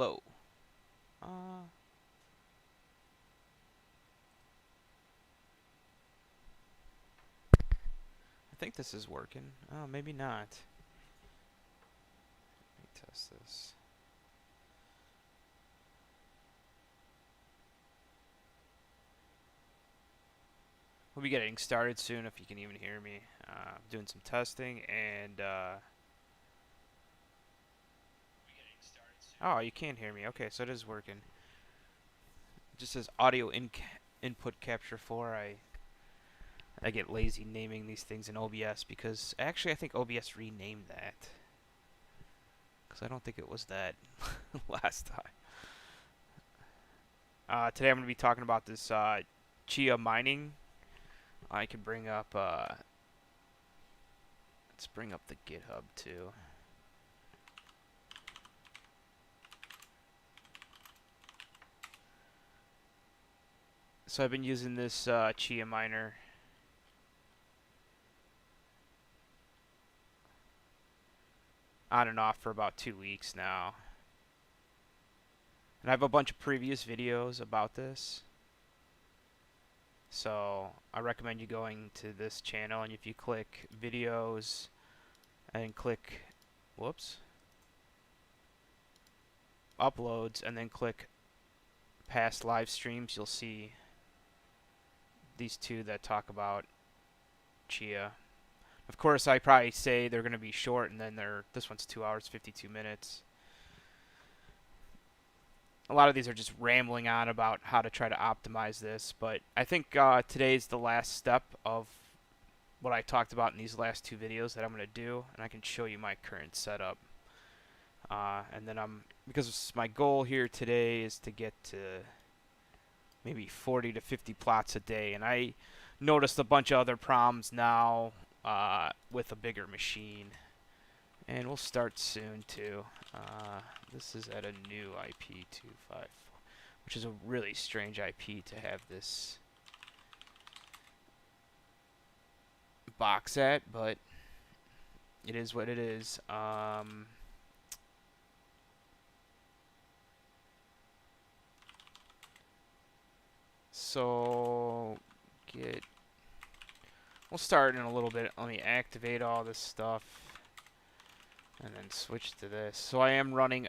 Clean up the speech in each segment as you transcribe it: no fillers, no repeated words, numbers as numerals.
Hello. I think this is working. Oh, maybe not. Let me test this. We'll be getting started soon if you can even hear me. Doing some testing and oh, you can hear me. Okay, so it is working. It just says audio input capture 4. I get lazy naming these things in OBS because actually I think OBS renamed that. Because I don't think it was that last time. Today I'm going to be talking about this chia mining. I can bring up, let's bring up the GitHub too. So I've been using this chia miner. On and off for about 2 weeks now. And I have a bunch of previous videos about this. So I recommend you going to this channel, and if you click videos and click uploads and then click past live streams, you'll see these two that talk about chia. Of course, I probably say they're going to be short, and then this one's 2 hours 52 minutes. A lot of these are just rambling on about how to try to optimize this, but I think today's the last step of what I talked about in these last two videos that I'm going to do, and I can show you my current setup. And then because my goal here today is to get to maybe 40 to 50 plots a day, and I noticed a bunch of other problems now with a bigger machine. And we'll start soon too. This is at a new IP 254, which is a really strange IP to have this box at, but it is what it is. So we'll start in a little bit. Let me activate all this stuff and then switch to this. So I am running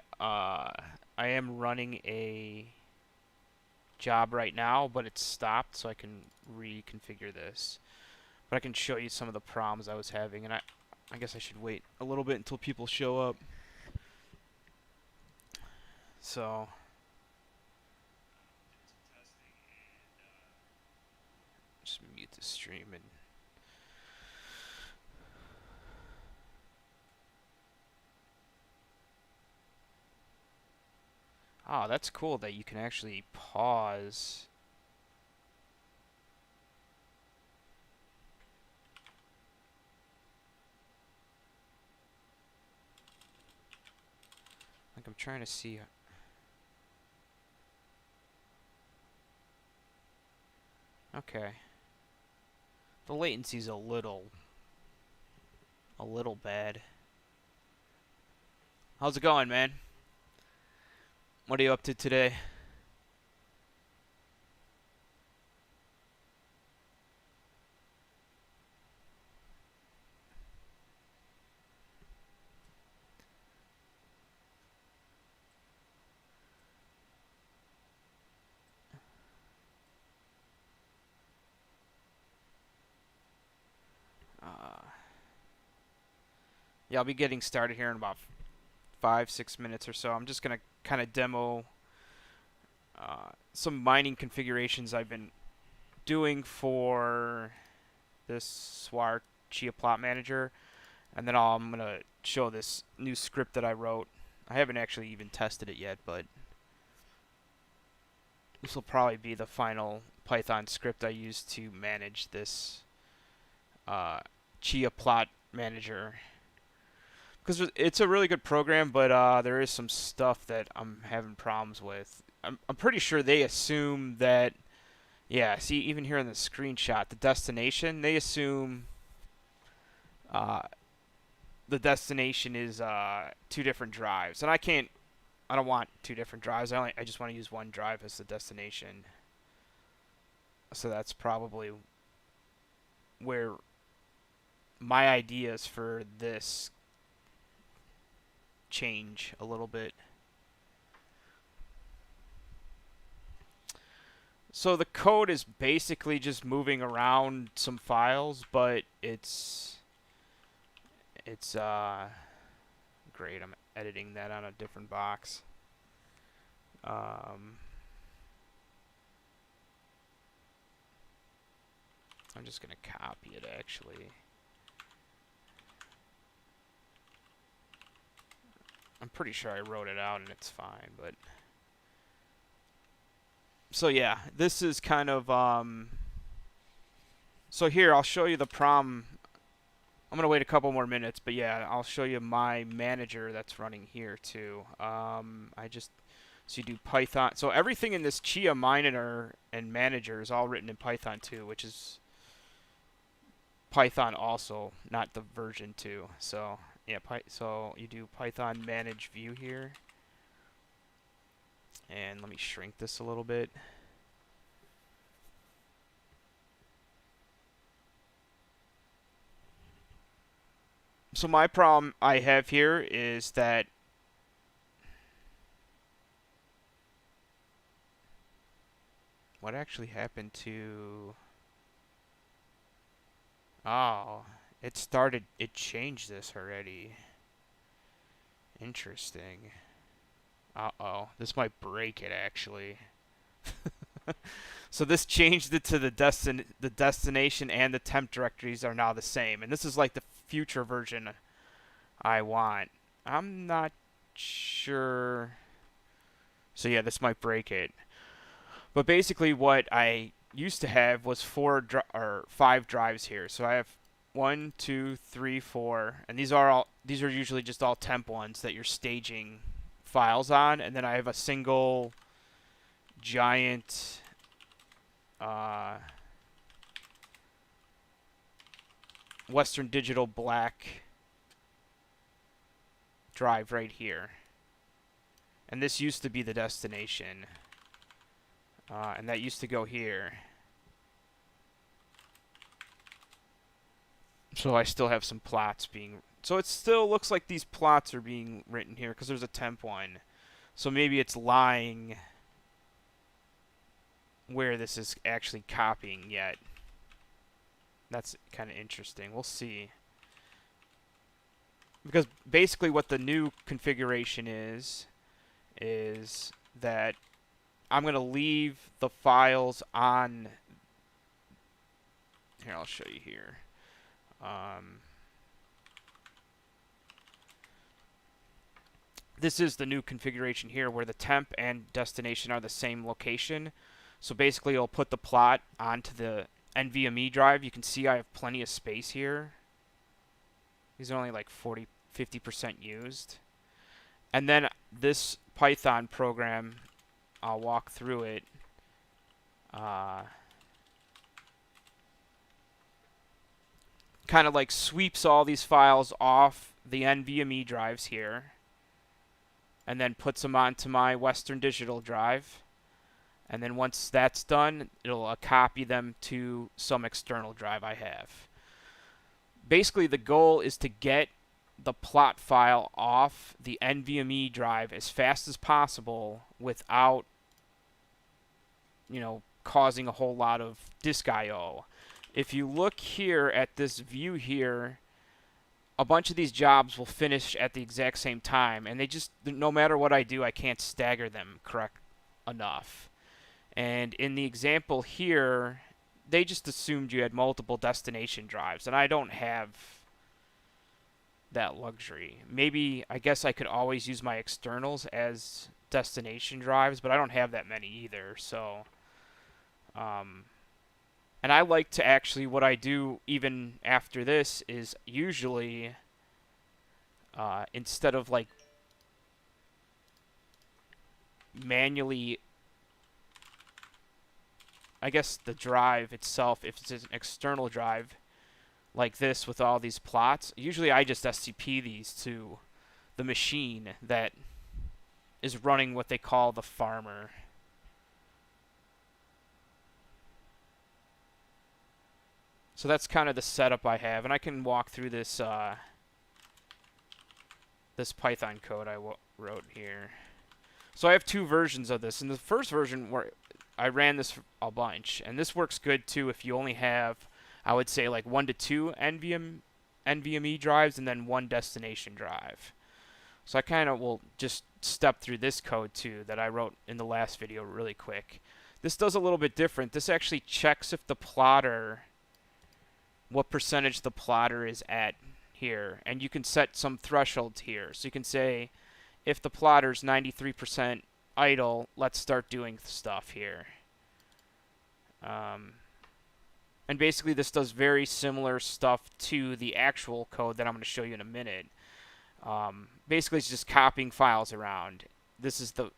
a job right now, but it's stopped, so I can reconfigure this. But I can show you some of the problems I was having, and I guess I should wait a little bit until people show up. So just mute the stream and oh, that's cool that you can actually pause. Like I'm trying to see. Okay. The latency's a little bad. How's it going, man? What are you up to today? Yeah, I'll be getting started here in about 5-6 minutes or so. I'm just gonna kind of demo some mining configurations I've been doing for this Swar Chia Plot Manager, and then I'm gonna show this new script that I wrote. I haven't actually even tested it yet, but this will probably be the final Python script I use to manage this Chia Plot Manager. Because it's a really good program, but there is some stuff that I'm having problems with. I'm pretty sure they assume that, yeah, see, even here in the screenshot, the destination, they assume the destination is 2 different drives. And I can't I don't want two different drives. I just want to use one drive as the destination. So that's probably where my ideas for this change a little bit. So the code is basically just moving around some files, but it's great. I'm editing that on a different box. I'm just gonna copy it actually. I'm pretty sure I wrote it out and it's fine, but so yeah, this is kind of so here I'll show you the prom. I'm gonna wait a couple more minutes, but yeah, I'll show you my manager that's running here too. So you do Python. So everything in this chia miner and manager is all written in Python 2, which is Python also, not the version 2. So yeah, so you do Python manage view here, and let me shrink this a little bit. So my problem I have here is that what actually happened to... Oh, it changed this already. Interesting. Uh-oh, this might break it actually. So this changed it to the destination and the temp directories are now the same. And this is like the future version I want. I'm not sure. So yeah, this might break it. But basically what I used to have was 5 drives here. So I have 1, 2, 3, 4, and these are usually just all temp ones that you're staging files on, and then I have a single giant Western Digital black drive right here. And this used to be the destination. And that used to go here. So I still have some plots being... So it still looks like these plots are being written here because there's a temp one. So maybe it's lying where this is actually copying yet. That's kind of interesting. We'll see. Because basically what the new configuration is that I'm going to leave the files on... Here, I'll show you here. This is the new configuration here where the temp and destination are the same location. So basically it'll put the plot onto the NVMe drive. You can see I have plenty of space here. These are only like 50% used. And then this Python program, I'll walk through it. Kind of like sweeps all these files off the NVMe drives here and then puts them onto my Western Digital drive. And then once that's done, it'll copy them to some external drive I have. Basically, the goal is to get the plot file off the NVMe drive as fast as possible without, causing a whole lot of disk I/O. If you look here at this view here, a bunch of these jobs will finish at the exact same time, and no matter what I do, I can't stagger them correct enough. And in the example here, they just assumed you had multiple destination drives, and I don't have that luxury. Maybe, I guess I could always use my externals as destination drives, but I don't have that many either, so... And I like to actually, what I do even after this is usually, instead of like manually, I guess the drive itself, if it's an external drive like this with all these plots, usually I just SCP these to the machine that is running what they call the farmer. So that's kind of the setup I have, and I can walk through this this Python code I wrote here. So I have two versions of this. In the first version, where I ran this a bunch, and this works good too if you only have, I would say, like 1 to 2 NVMe drives and then 1 destination drive. So I kind of will just step through this code too that I wrote in the last video really quick. This does a little bit different. This actually checks if the plotter, what percentage the plotter is at here, and you can set some thresholds here. So you can say, if the plotter's 93% idle, let's start doing stuff here. And basically this does very similar stuff to the actual code that I'm going to show you in a minute. Basically it's just copying files around. This is the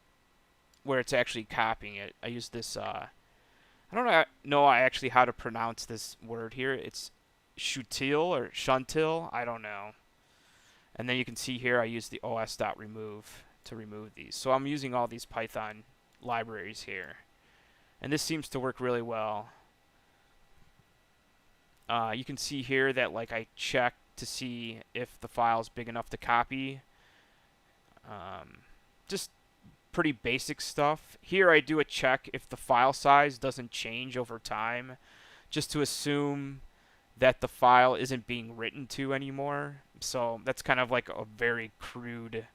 where it's actually copying it. I use this, I don't know actually how to pronounce this word here. It's shutil or shuntil, I don't know. And then you can see here I use the os.remove to remove these. So I'm using all these Python libraries here. And this seems to work really well. You can see here that like I check to see if the file's big enough to copy. Just pretty basic stuff. Here I do a check if the file size doesn't change over time, just to assume that the file isn't being written to anymore. So that's kind of like a very crude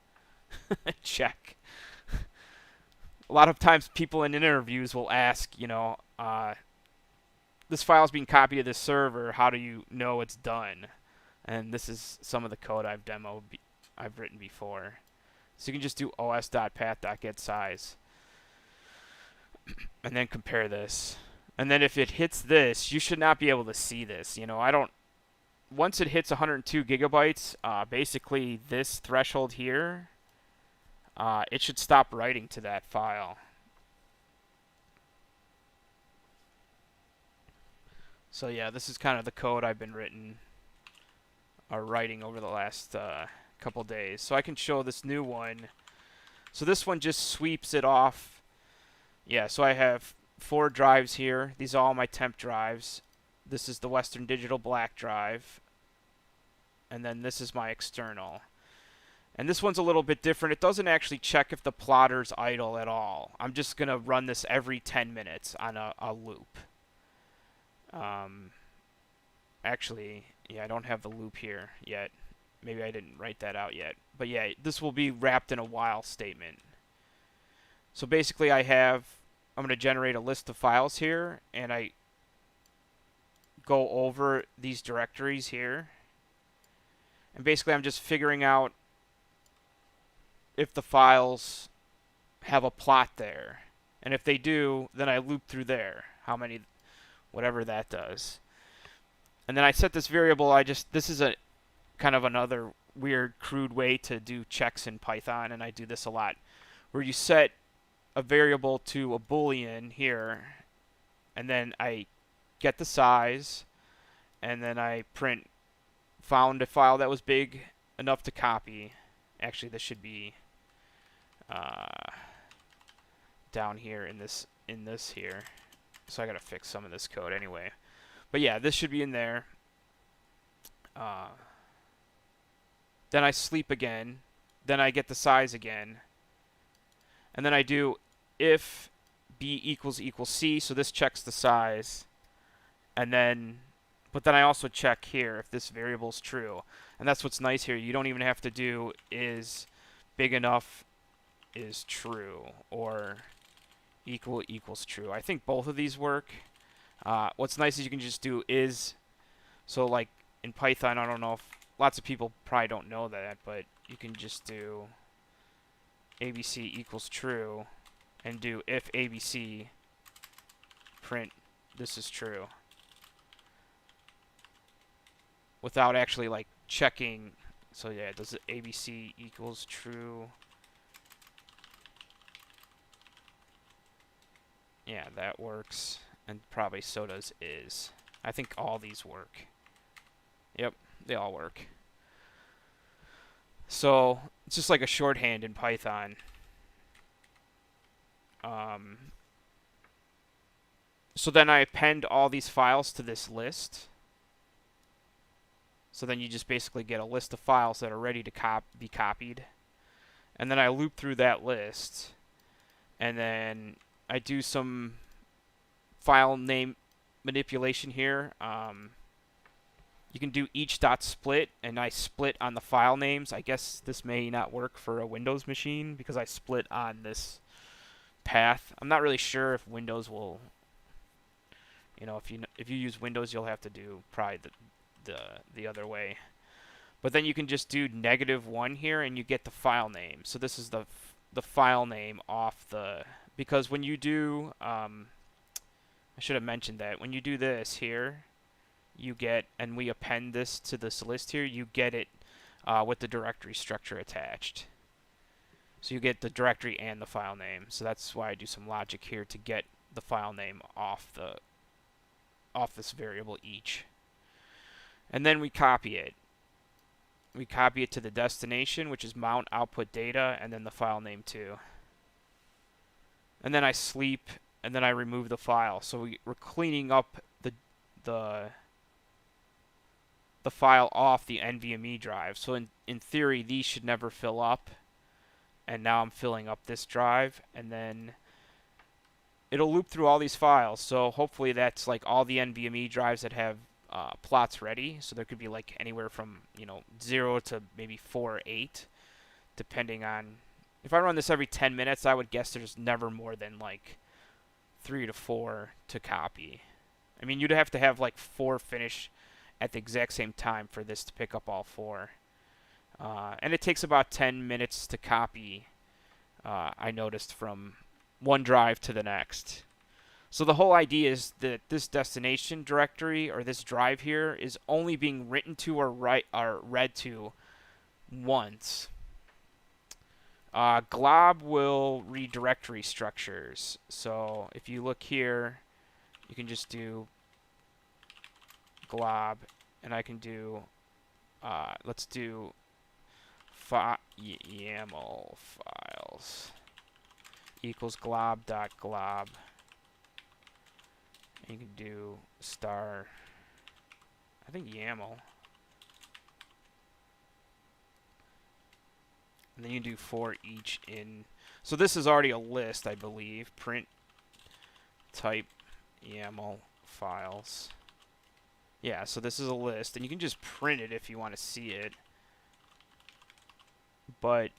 check. A lot of times people in interviews will ask, you know, this file is being copied to this server, how do you know it's done? And this is some of the code I've written before. So you can just do os.path.getSize and then compare this. And then if it hits this, you should not be able to see this. You know, once it hits 102 gigabytes, basically this threshold here, it should stop writing to that file. So yeah, this is kind of the code I've been writing over the last couple days. So I can show this new one. So this one just sweeps it off. Yeah, so I have 4 drives here. These are all my temp drives. This is the Western Digital black drive. And then this is my external. And this one's a little bit different. It doesn't actually check if the plotter's idle at all. I'm just going to run this every 10 minutes on a loop. Actually, yeah, I don't have the loop here yet. Maybe I didn't write that out yet. But yeah, this will be wrapped in a while statement. So basically I'm going to generate a list of files here, and I go over these directories here. And basically I'm just figuring out if the files have a plot there. And if they do, then I loop through there. How many, whatever that does. And then I set this variable, this is a kind of another weird, crude way to do checks in Python, and I do this a lot, where you set a variable to a boolean here, and then I get the size, and then I print found a file that was big enough to copy. Actually, this should be down here in this here. So I gotta fix some of this code anyway. But yeah, this should be in there. Then I sleep again. Then I get the size again. And then I do if b equals C, so this checks the size. And then, but then I also check here if this variable is true. And that's what's nice here. You don't even have to do is big enough is true or equals true. I think both of these work. What's nice is you can just do is. So like in Python, I don't know if lots of people probably don't know that, but you can just do ABC equals true and do if ABC print this is true without actually like checking. So yeah, does it ABC equals true? Yeah, that works. And probably so does is. I think all these work. Yep, they all work. So it's just like a shorthand in Python. So then I append all these files to this list. So then you just basically get a list of files that are ready to be copied. And then I loop through that list. And then I do some file name manipulation here. You can do each dot split, and I split on the file names. I guess this may not work for a Windows machine because I split on this path. I'm not really sure if Windows will, if you use Windows, you'll have to do probably the other way. But then you can just do -1 here, and you get the file name. So this is the file name off the, because when you do, I should have mentioned that when you do this here, you get, and we append this to this list here, you get it with the directory structure attached. So you get the directory and the file name. So that's why I do some logic here to get the file name off this variable each. And then we copy it. We copy it to the destination, which is mount output data, and then the file name too. And then I sleep, and then I remove the file. So we're cleaning up the file off the NVMe drive. So in theory, these should never fill up. And now I'm filling up this drive, and then it'll loop through all these files. So hopefully that's like all the NVMe drives that have plots ready. So there could be like anywhere from 0 to maybe 4 or 8, depending on. If I run this every 10 minutes, I would guess there's never more than like 3 to 4 to copy. I mean, you'd have to have like 4 finish at the exact same time for this to pick up all 4. And it takes about 10 minutes to copy, I noticed, from one drive to the next. So the whole idea is that this destination directory, or this drive here, is only being written to or read to once. Glob will read directory structures. So if you look here, you can just do glob, and I can do, let's do YAML files equals glob.glob. And you can do star, I think YAML. And then you do for each in. So this is already a list, I believe. Print type YAML files. Yeah, so this is a list, and you can just print it if you want to see it. But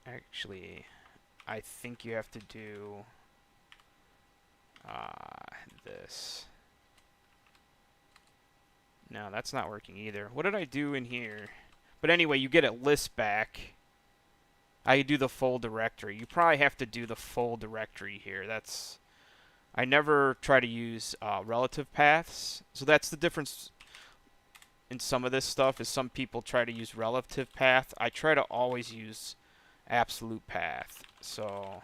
actually, I think you have to do this. No, that's not working either. What did I do in here? But anyway, you get a list back. I do the full directory. You probably have to do the full directory here. I never try to use relative paths. So that's the difference in some of this stuff, is some people try to use relative path. I try to always use absolute path. So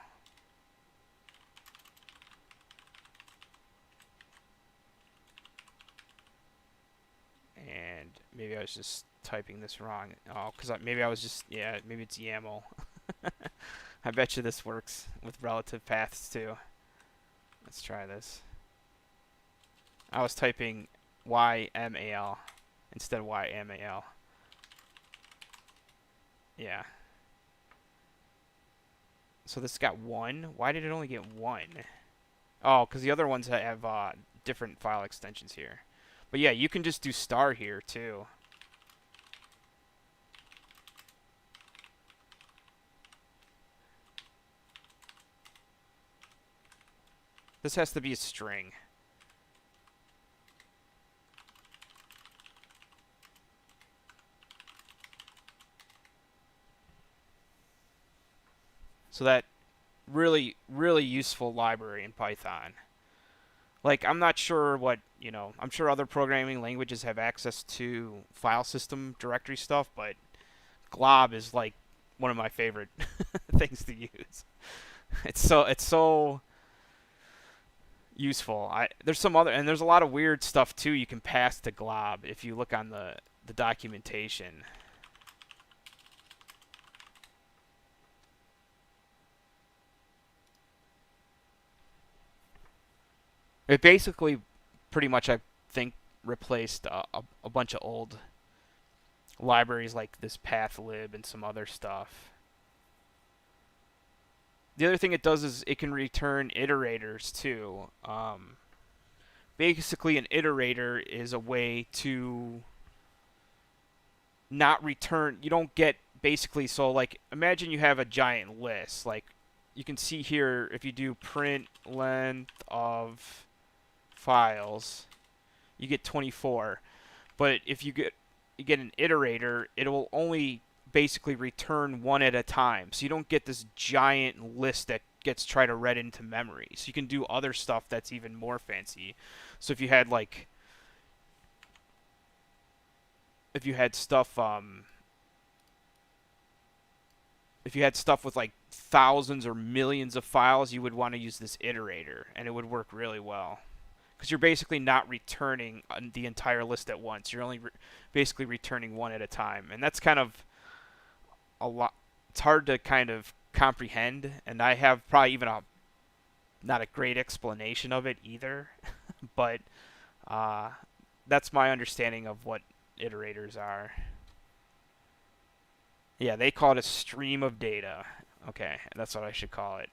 and maybe I was just typing this wrong. Oh, because maybe I was just, yeah, maybe it's YAML. I bet you this works with relative paths too. Let's try this. I was typing YMAL instead of YMAL. Yeah. So this got 1. Why did it only get 1? Oh, because the other ones have different file extensions here. But yeah, you can just do star here too. This has to be a string. So that really, really useful library in Python. Like, I'm not sure what, I'm sure other programming languages have access to file system directory stuff, but glob is like one of my favorite things to use. It's so useful. There's some other, and there's a lot of weird stuff too you can pass to glob if you look on the documentation. It basically pretty much, I think, replaced a bunch of old libraries like this pathlib and some other stuff. The other thing it does is it can return iterators too. Basically, an iterator is a way to not return. You don't get basically, so like imagine you have a giant list. Like you can see here, if you do print length of files, you get 24. But if you get an iterator, it will only basically return one at a time. So you don't get this giant list that gets tried to read into memory. So you can do other stuff that's even more fancy. So if you had stuff if you had stuff with like thousands or millions of files, you would want to use this iterator and it would work really well. Because you're basically not returning the entire list at once. You're only basically returning one at a time. And that's kind of a lot. It's hard to kind of comprehend. And I have probably even not a great explanation of it either. But uh, that's my understanding of what iterators are. Yeah, they call it a stream of data. Okay, that's what I should call it.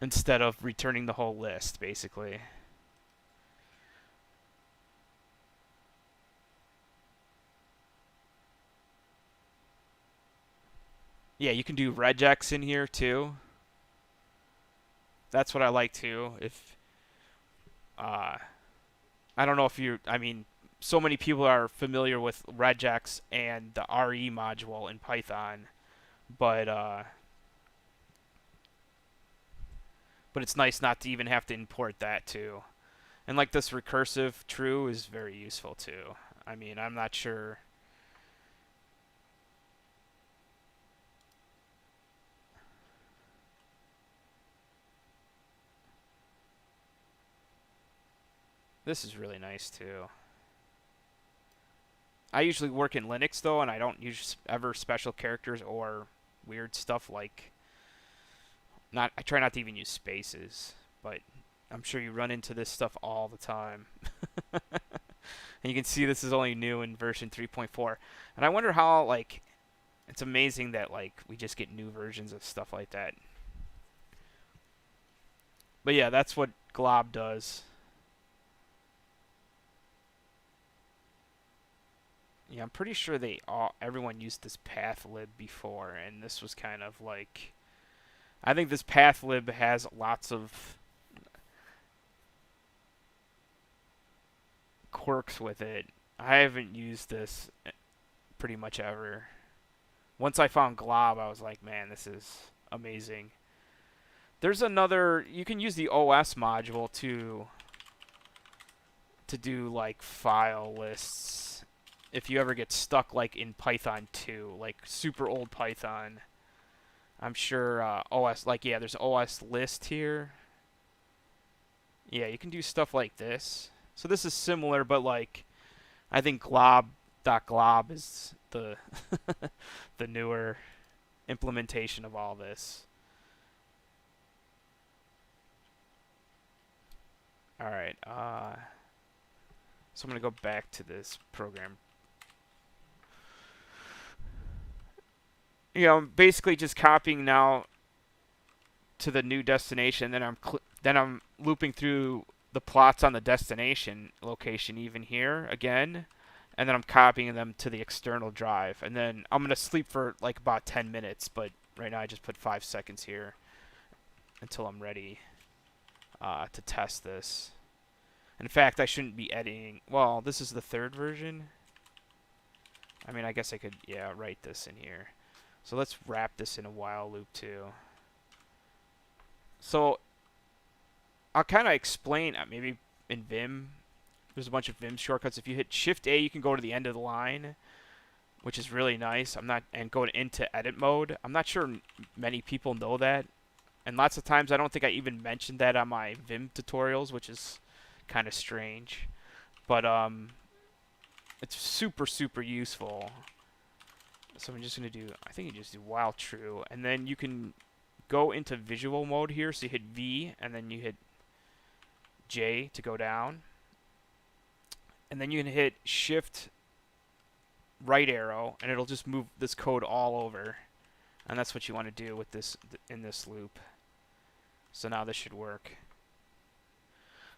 Instead of returning the whole list, basically. Yeah, you can do regex in here too. That's what I like too. If uh, I don't know if you, I mean, so many people are familiar with regex and the RE module in Python, but uh, but it's nice not to even have to import that too. And like this recursive true is very useful too. I mean, I'm not sure. This is really nice too. I usually work in Linux though, and I don't use ever special characters or weird stuff like not. I try not to even use spaces, but I'm sure you run into this stuff all the time. And you can see this is only new in version 3.4. And I wonder how like it's amazing that like we just get new versions of stuff like that. But yeah, that's what glob does. Yeah, I'm pretty sure everyone used this pathlib before, and this was kind of like I think this pathlib has lots of quirks with it. I haven't used this pretty much ever. Once I found glob, I was like, man, this is amazing. There's another, you can use the OS module to do like file lists if you ever get stuck like in Python 2, like super old Python. I'm sure OS, like, yeah, there's OS list here. Yeah, you can do stuff like this. So this is similar, but like, I think glob.glob is the the newer implementation of all this. All right. So I'm gonna go back to this program. You know, I'm basically just copying now to the new destination. Then I'm looping through the plots on the destination location even here again, and then I'm copying them to the external drive. And then I'm gonna sleep for like about 10 minutes, but right now I just put 5 seconds here until I'm ready to test this. In fact, I shouldn't be editing. Well, this is the third version. I mean, I guess I could, yeah, write this in here. So let's wrap this in a while loop too. So I'll kind of explain maybe in Vim. There's a bunch of Vim shortcuts. If you hit Shift A, you can go to the end of the line, which is really nice. And go into edit mode. I'm not sure many people know that. And lots of times I don't think I even mentioned that on my Vim tutorials, which is kind of strange. But it's super, super useful. So I'm just going to do, I think you just do while true. And then you can go into visual mode here. So you hit V and then you hit J to go down. And then you can hit Shift right arrow and it'll just move this code all over. And that's what you want to do with this in this loop. So now this should work.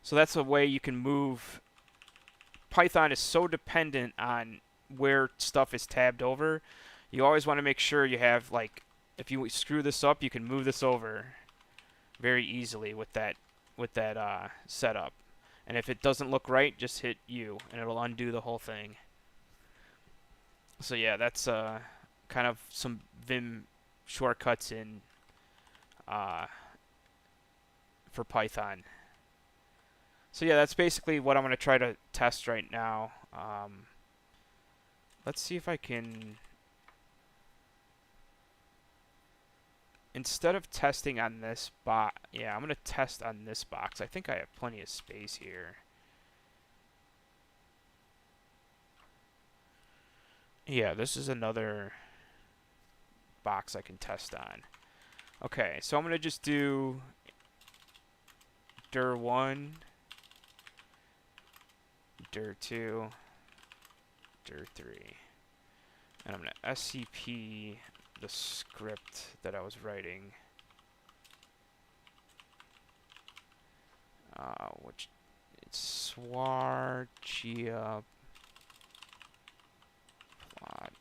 So that's a way you can move. Python is so dependent on where stuff is tabbed over. You always want to make sure you have, like, if you screw this up, you can move this over very easily with that setup. And if it doesn't look right, just hit U and it'll undo the whole thing. So yeah, that's kind of some Vim shortcuts in for Python. So yeah, that's basically what I'm going to try to test right now. Let's see if I can, instead of testing on this box, yeah, I'm going to test on this box. I think I have plenty of space here. Yeah, this is another box I can test on. Okay, so I'm going to just do dir1, dir2, dir3. And I'm going to SCP the script that I was writing. Which it's swar chia plot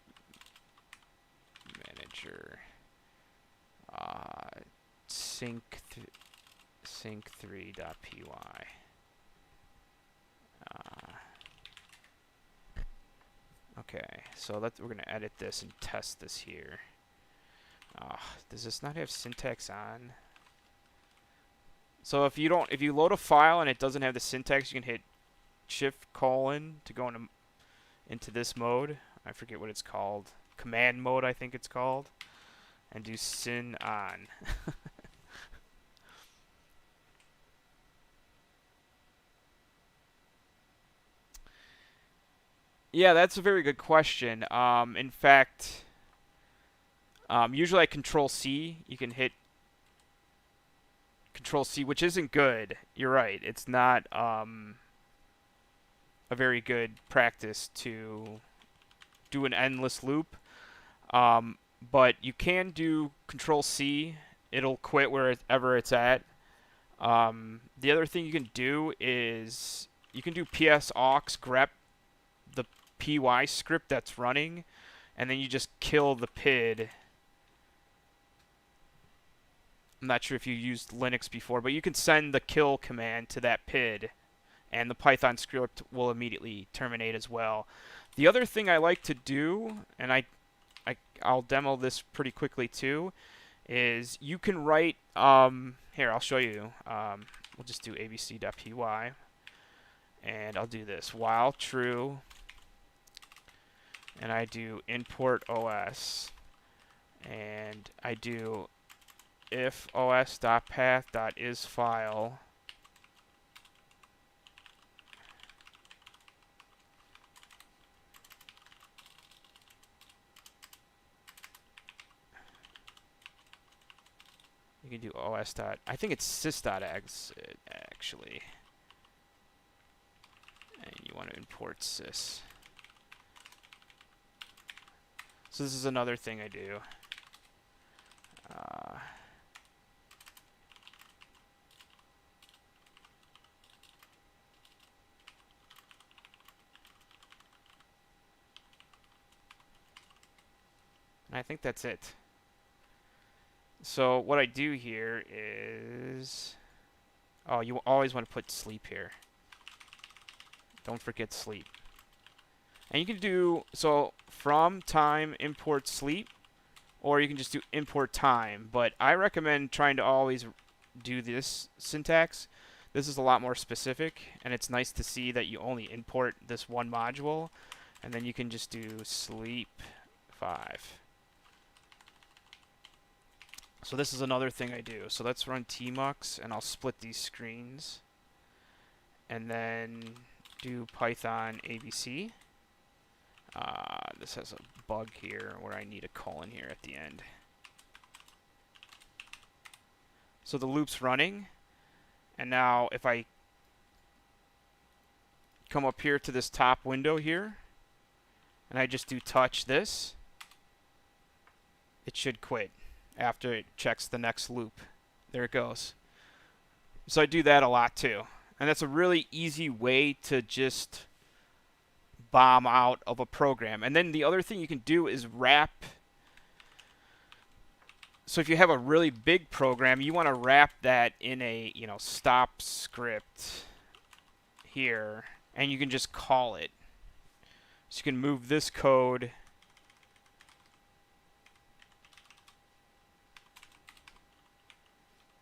manager sync3.py. Okay, so we're gonna edit this and test this here. Does this not have syntax on? So if you load a file and it doesn't have the syntax, you can hit Shift : to go into this mode. I forget what it's called. Command mode, I think it's called. And do syn on. Yeah, that's a very good question. In fact, usually I Control C. You can hit Control C, which isn't good. You're right. It's not a very good practice to do an endless loop. But you can do Control C. It'll quit wherever it's at. The other thing you can do is you can do ps-aux grep the py script that's running, and then you just kill the PID. I'm not sure if you used Linux before, but you can send the kill command to that PID, and the Python script will immediately terminate as well. The other thing I like to do, and I'll demo this pretty quickly too, is you can write, here, I'll show you. We'll just do abc.py, and I'll do this, while true, and I do import OS, and I do if os.path.isFile, you can do os. I think it's sys.exit actually, and you want to import sys. So this is another thing I do. And I think that's it. So what I do here is, oh, you always want to put sleep here. Don't forget sleep. And you can do, so from time import sleep, or you can just do import time. But I recommend trying to always do this syntax. This is a lot more specific, and it's nice to see that you only import this one module, and then you can just do sleep 5. So this is another thing I do. So let's run tmux, and I'll split these screens, and then do Python ABC. This has a bug here where I need a colon here at the end. So the loop's running, and now if I come up here to this top window here, and I just do touch this, it should quit after it checks the next loop. There it goes. So I do that a lot too. And that's a really easy way to just bomb out of a program. And then the other thing you can do is wrap. So if you have a really big program, you want to wrap that in a, stop script here, and you can just call it. So you can move this code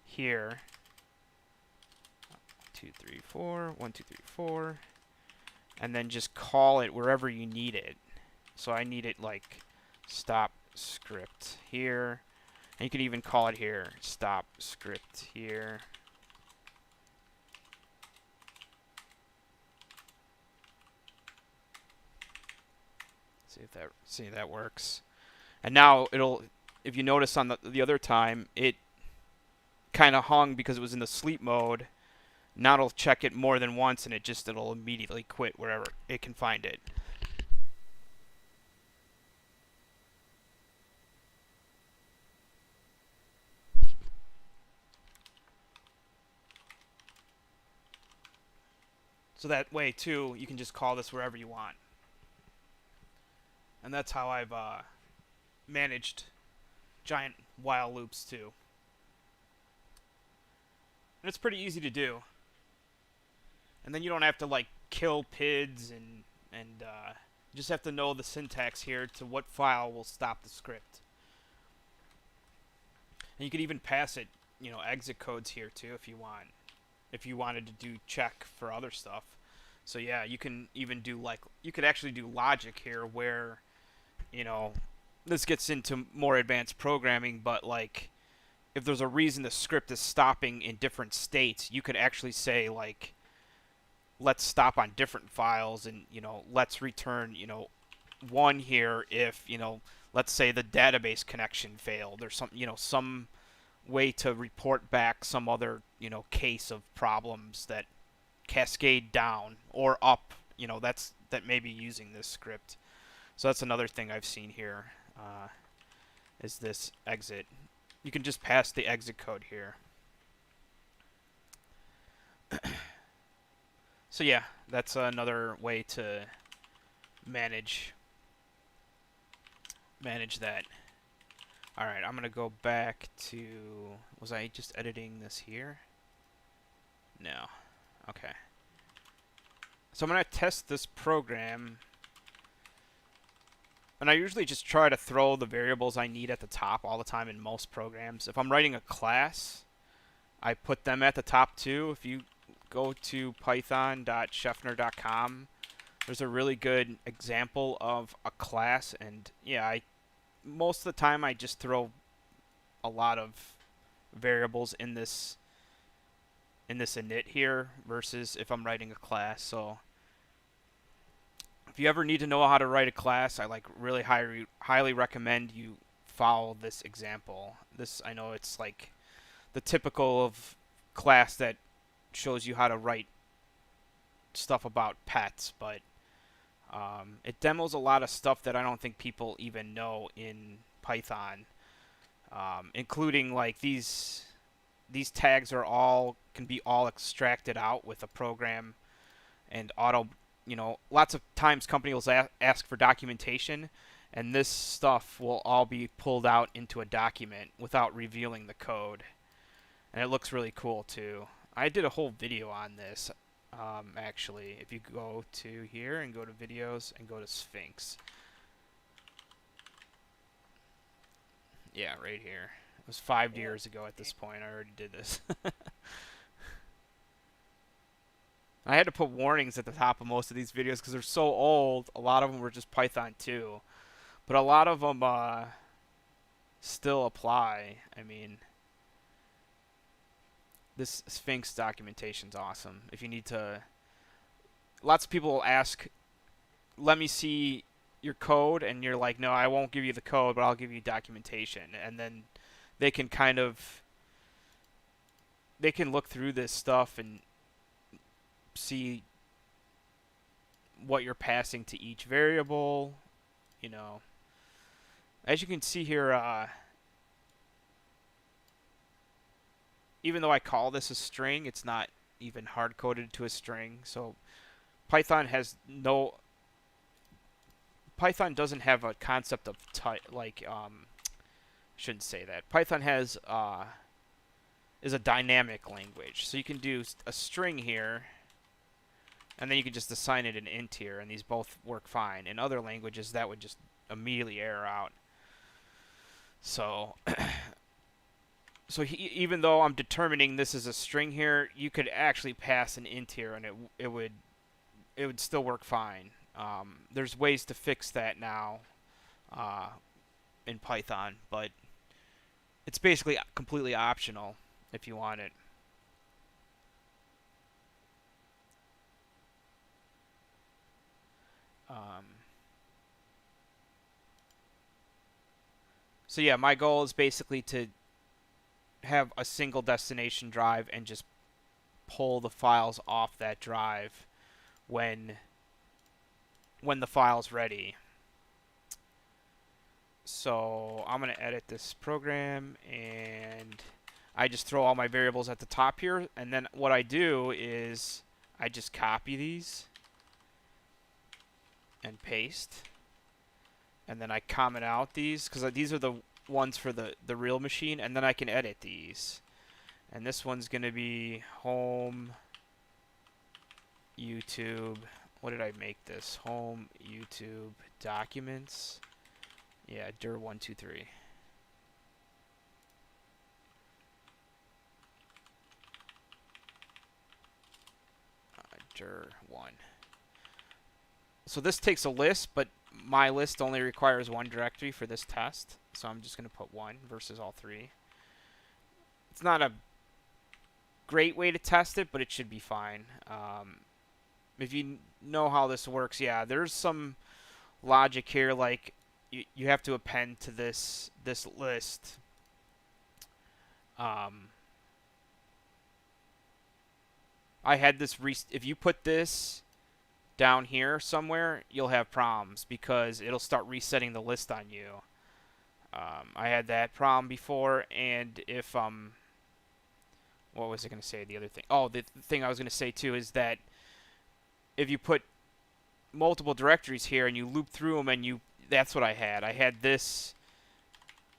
here. 2, 3, 4, 1, 2, 3, 4, and then just call it wherever you need it. So I need it like stop script here, and you can even call it here stop script here. See if that works. And now it'll, if you notice on the other time, it kind of hung because it was in the sleep mode. Now it'll check it more than once, and it'll immediately quit wherever it can find it. So that way too, you can just call this wherever you want. And that's how I've managed giant while loops too. And it's pretty easy to do. And then you don't have to like kill PIDs and you just have to know the syntax here to what file will stop the script. And you could even pass it, exit codes here too if you want. If you wanted to do check for other stuff. So yeah, you can even do you could actually do logic here where, this gets into more advanced programming, but like if there's a reason the script is stopping in different states, you could actually say like, let's stop on different files, and let's return 1 here if let's say the database connection failed, or some way to report back some other case of problems that cascade down or up, that may be using this script. So that's another thing I've seen here, is this exit. You can just pass the exit code here. So yeah, that's another way to manage that. Alright, I'm going to go back to... Was I just editing this here? No. Okay. So I'm going to test this program. And I usually just try to throw the variables I need at the top all the time in most programs. If I'm writing a class, I put them at the top too. If you go to python.scheffner.com, there's a really good example of a class. And yeah, most of the time I just throw a lot of variables in this init here versus if I'm writing a class. So if you ever need to know how to write a class, I really highly recommend you follow this example. This, I know it's like the typical of class that shows you how to write stuff about pets, but it demos a lot of stuff that I don't think people even know in Python, including like these tags can be all extracted out with a program and auto. Lots of times companies will ask for documentation, and this stuff will all be pulled out into a document without revealing the code, and it looks really cool too. I did a whole video on this. Actually, if you go to here and go to videos and go to Sphinx. Yeah, right here. It was 5 years ago at this point. I already did this. I had to put warnings at the top of most of these videos because they're so old. A lot of them were just Python 2. But a lot of them still apply. I mean, this Sphinx documentation's awesome. If you need to... Lots of people will ask, let me see your code, and you're like, no, I won't give you the code, but I'll give you documentation. And then they can kind of they can look through this stuff and see what you're passing to each variable. You know, as you can see here, even though I call this a string, it's not even hard-coded to a string. So Python has no... Python doesn't have a concept of type, like, shouldn't say that. Python has, is a dynamic language. So you can do a string here, and then you can just assign it an int here, and these both work fine. In other languages, that would just immediately error out. So, even though I'm determining this is a string here, you could actually pass an int here, and it would still work fine. There's ways to fix that now in Python, but it's basically completely optional if you want it. So yeah, my goal is basically to have a single destination drive and just pull the files off that drive when the file's ready. So I'm going to edit this program, and I just throw all my variables at the top here, and then what I do is I just copy these and paste, and then I comment out these, because these are the ones for the real machine, and then I can edit these. And this one's going to be home YouTube. What did I make this? Home YouTube documents. Yeah, dir123. dir1. So this takes a list, but my list only requires one directory for this test. So I'm just going to put one versus all three. It's not a great way to test it, but it should be fine. If you know how this works, yeah, there's some logic here, like you have to append to this list. I had this if you put this down here somewhere, you'll have problems because it'll start resetting the list on you. I had that problem before, and if what was I going to say? The other thing. Oh, the thing I was going to say too is that if you put multiple directories here and you loop through them, and that's what I had. I had this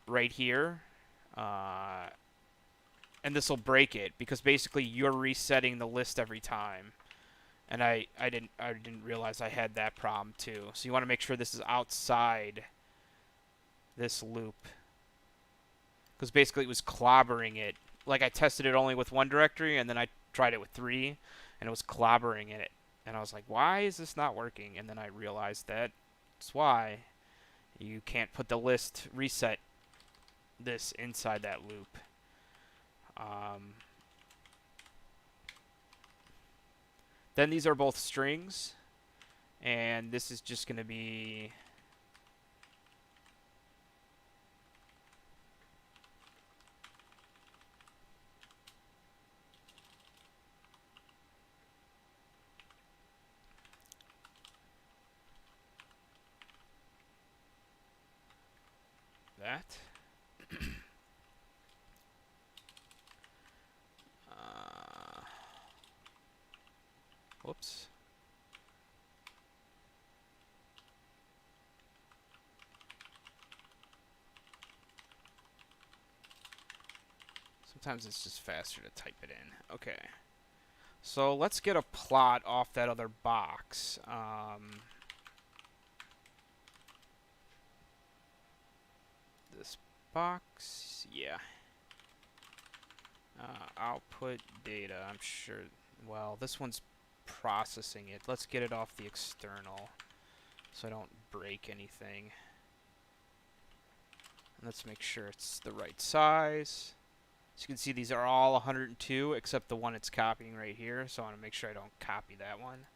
right here, and this will break it because basically you're resetting the list every time. And I didn't realize I had that problem too. So you want to make sure this is outside this loop, because basically it was clobbering it. Like I tested it only with one directory, and then I tried it with 3, and it was clobbering it. And I was like, why is this not working? And then I realized that's why. You can't put the list reset this inside that loop. Then these are both strings, and this is just going to be that. Whoops. Sometimes it's just faster to type it in. Okay. So let's get a plot off that other box. This box, yeah. Output data, I'm sure. Well, this one's processing it. Let's get it off the external so I don't break anything. And let's make sure it's the right size. As you can see, these are all 102 except the one it's copying right here, so I want to make sure I don't copy that one.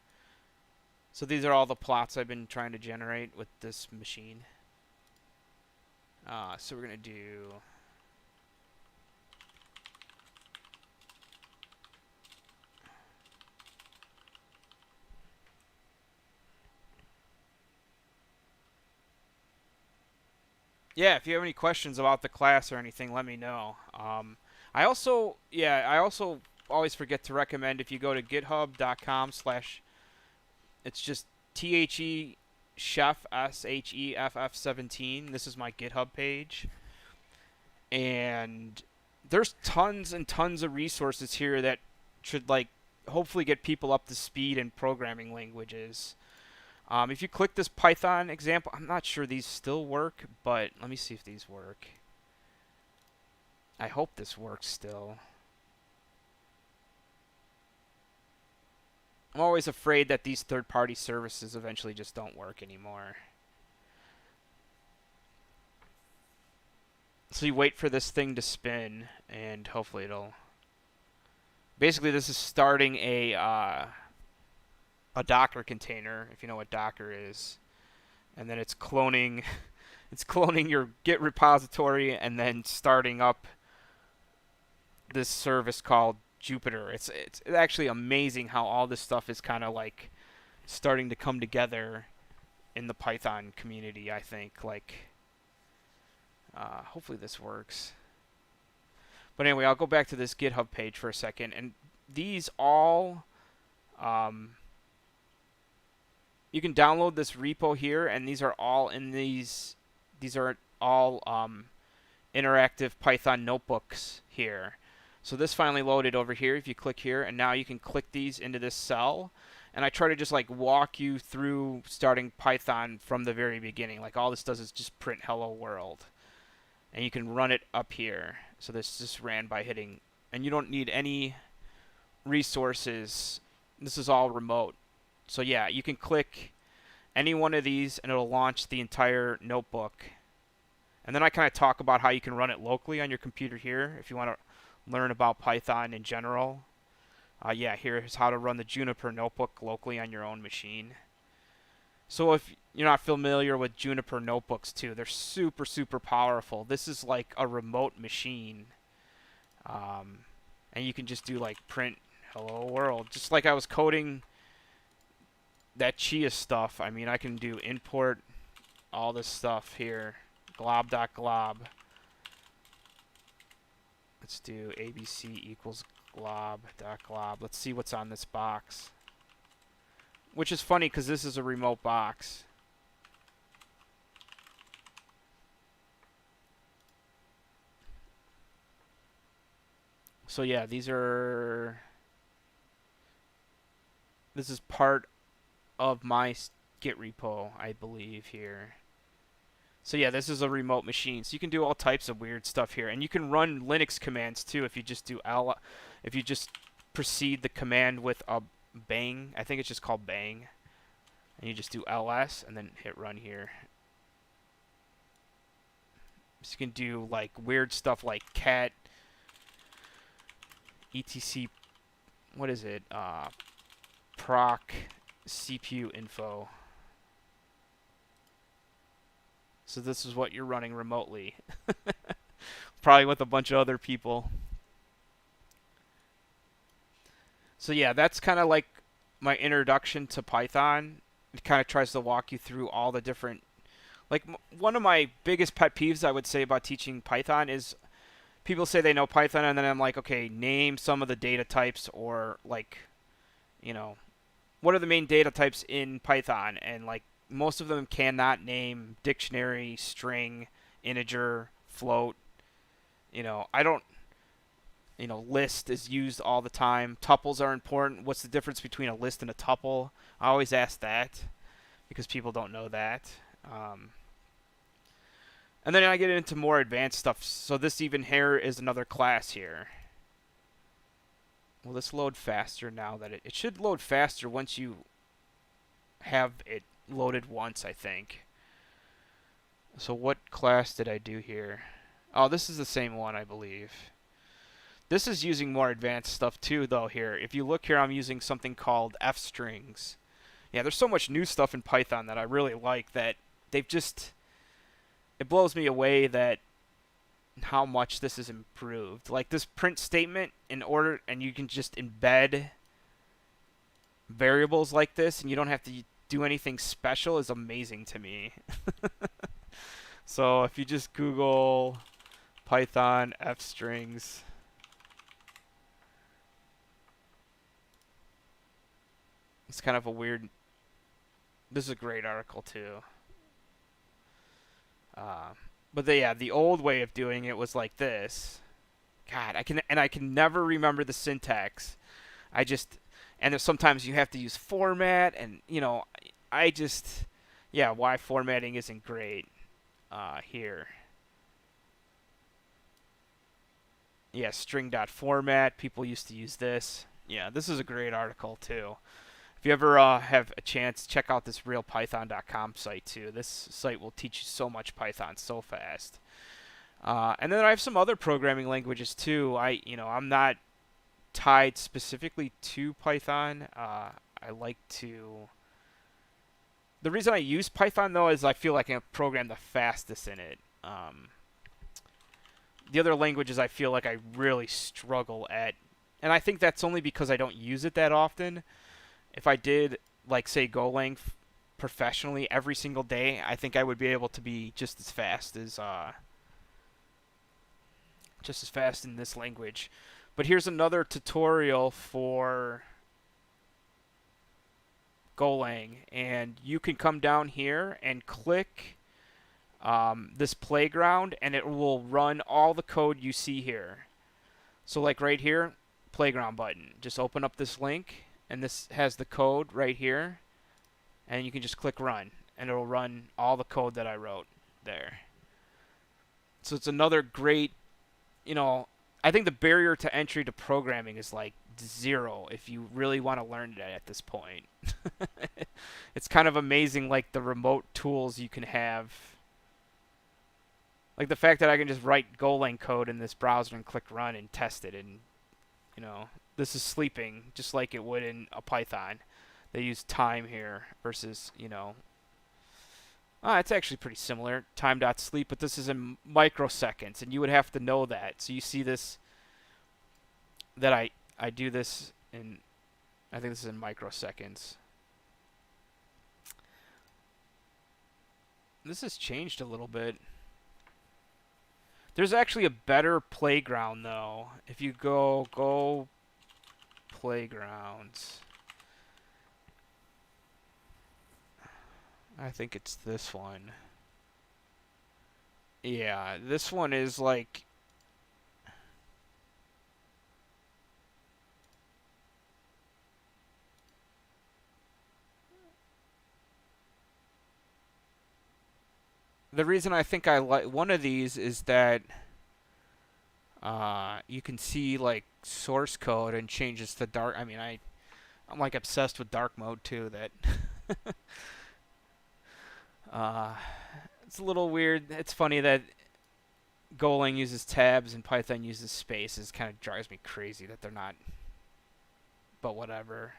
So these are all the plots I've been trying to generate with this machine. So we're going to do Yeah, if you have any questions about the class or anything, let me know. I also always forget to recommend if you go to github.com/, it's just the chef SHEFF17. This is my GitHub page, and there's tons and tons of resources here that should like hopefully get people up to speed in programming languages. If you click this Python example, I'm not sure these still work, but let me see if these work. I hope this works still. I'm always afraid that these third-party services eventually just don't work anymore. So you wait for this thing to spin, and hopefully it'll... Basically, this is starting a Docker container, if you know what Docker is. And then it's cloning it's cloning your Git repository and then starting up this service called Jupyter. It's actually amazing how all this stuff is kind of like starting to come together in the Python community, I think. Like, hopefully this works. But anyway, I'll go back to this GitHub page for a second. And these all... you can download this repo here, and these are all in these... These are all interactive Python notebooks here. So this finally loaded over here if you click here, and now you can click these into this cell. And I try to just like walk you through starting Python from the very beginning. Like all this does is just print hello world. And you can run it up here. So this just ran by hitting, and you don't need any resources. This is all remote. So yeah, you can click any one of these and it'll launch the entire notebook. And then I kind of talk about how you can run it locally on your computer here if you want to learn about Python in general. Yeah, here's how to run the Juniper notebook locally on your own machine. So if you're not familiar with Juniper notebooks too, they're super, super powerful. This is like a remote machine. And you can just do like print hello world. Just like I was coding that chia stuff. I mean, I can do import all this stuff here. Glob.glob. Let's do abc equals glob.glob. Let's see what's on this box. Which is funny because this is a remote box. So yeah, this is part of my Git repo, I believe, here. So yeah, this is a remote machine. So you can do all types of weird stuff here. And you can run Linux commands too if you just do if you just precede the command with a bang. I think it's just called bang. And you just do ls and then hit run here. So you can do like weird stuff like cat etc, what is it? Proc CPU info. So this is what you're running remotely. Probably with a bunch of other people. So yeah, that's kind of like my introduction to Python. It kind of tries to walk you through all the different... Like, one of my biggest pet peeves I would say about teaching Python is people say they know Python, and then I'm like, okay, name some of the data types, or like, you know, what are the main data types in Python? And like, most of them cannot name dictionary, string, integer, float. You know, I don't, you know, list is used all the time. Tuples are important. What's the difference between a list and a tuple? I always ask that because people don't know that. And then I get into more advanced stuff. So this even here is another class here. Will this load faster now that it should load faster once you have it loaded once, I think. So what class did I do here? Oh, this is the same one, I believe. This is using more advanced stuff too, though, here. If you look here, I'm using something called f-strings. Yeah, there's so much new stuff in Python that I really like that they've just... It blows me away that how much this is improved. Like this print statement in order, and you can just embed variables like this, and you don't have to do anything special, is amazing to me. So if you just Google Python F strings, it's kind of a weird. This is a great article too. Uh, yeah, the old way of doing it was like this. God, I can never remember the syntax. I just and there's sometimes you have to use format, and I just yeah, why formatting isn't great here. Yeah, string.format. People used to use this. Yeah, this is a great article too. If you ever have a chance, check out this realpython.com site too. This site will teach you so much Python so fast. And then I have some other programming languages too. I'm not tied specifically to Python. I like to. The reason I use Python though is I feel like I can program the fastest in it. The other languages I feel like I really struggle at, and I think that's only because I don't use it that often. If I did, like, say, Golang professionally every single day, I think I would be able to be just as fast in this language. But here's another tutorial for Golang, and you can come down here and click this playground, and it will run all the code you see here. So, like right here, playground button. Just open up this link, and this has the code right here, and you can just click run, and it'll run all the code that I wrote there. So it's another great, I think the barrier to entry to programming is like 0 if you really want to learn it at this point. It's kind of amazing, like the remote tools you can have. Like the fact that I can just write Golang code in this browser and click run and test it, and this is sleeping just like it would in a Python. They use time here versus, it's actually pretty similar, time.sleep, but this is in microseconds, and you would have to know that. So you see this, that I do this in, I think this is in microseconds. This has changed a little bit. There's actually a better playground, though. If you go playgrounds. I think it's this one. Yeah, this one is like... The reason I think I like one of these is that you can see like source code and changes to dark. I mean, I'm like obsessed with dark mode too. That it's a little weird. It's funny that Golang uses tabs and Python uses spaces. Kind of drives me crazy that they're not. But whatever.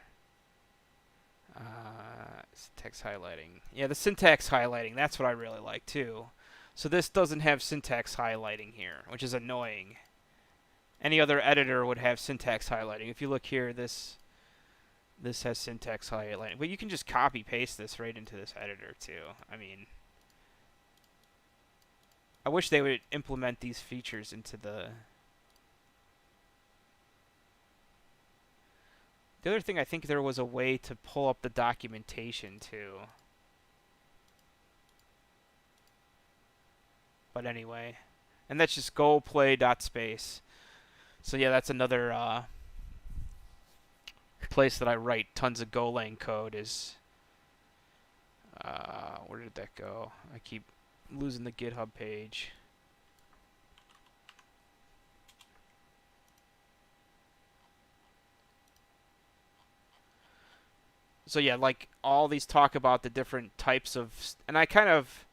Syntax highlighting. Yeah, the syntax highlighting. That's what I really like too. So this doesn't have syntax highlighting here, which is annoying. Any other editor would have syntax highlighting. If you look here, this has syntax highlighting. But you can just copy paste this right into this editor too. I mean, I wish they would implement these features into the... The other thing, I think there was a way to pull up the documentation too. But anyway, and that's just go play.space. So yeah, that's another place that I write tons of Golang code is... where did that go? I keep losing the GitHub page. So yeah, like all these talk about the different types of... And I kind of...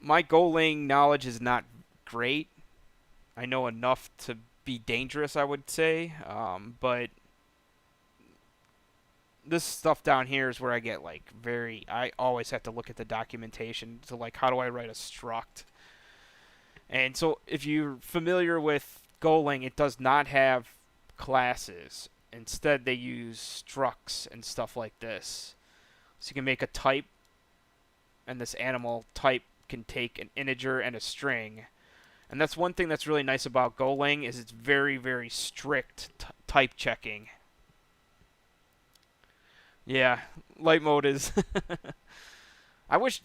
My Golang knowledge is not great. I know enough to be dangerous, I would say. But this stuff down here is where I get like very... I always have to look at the documentation to like, how do I write a struct? And so if you're familiar with Golang, it does not have classes. Instead, they use structs and stuff like this. So you can make a type, and this animal type can take an integer and a string. And that's one thing that's really nice about Golang is it's very, very strict type checking. Yeah, light mode is... I wish...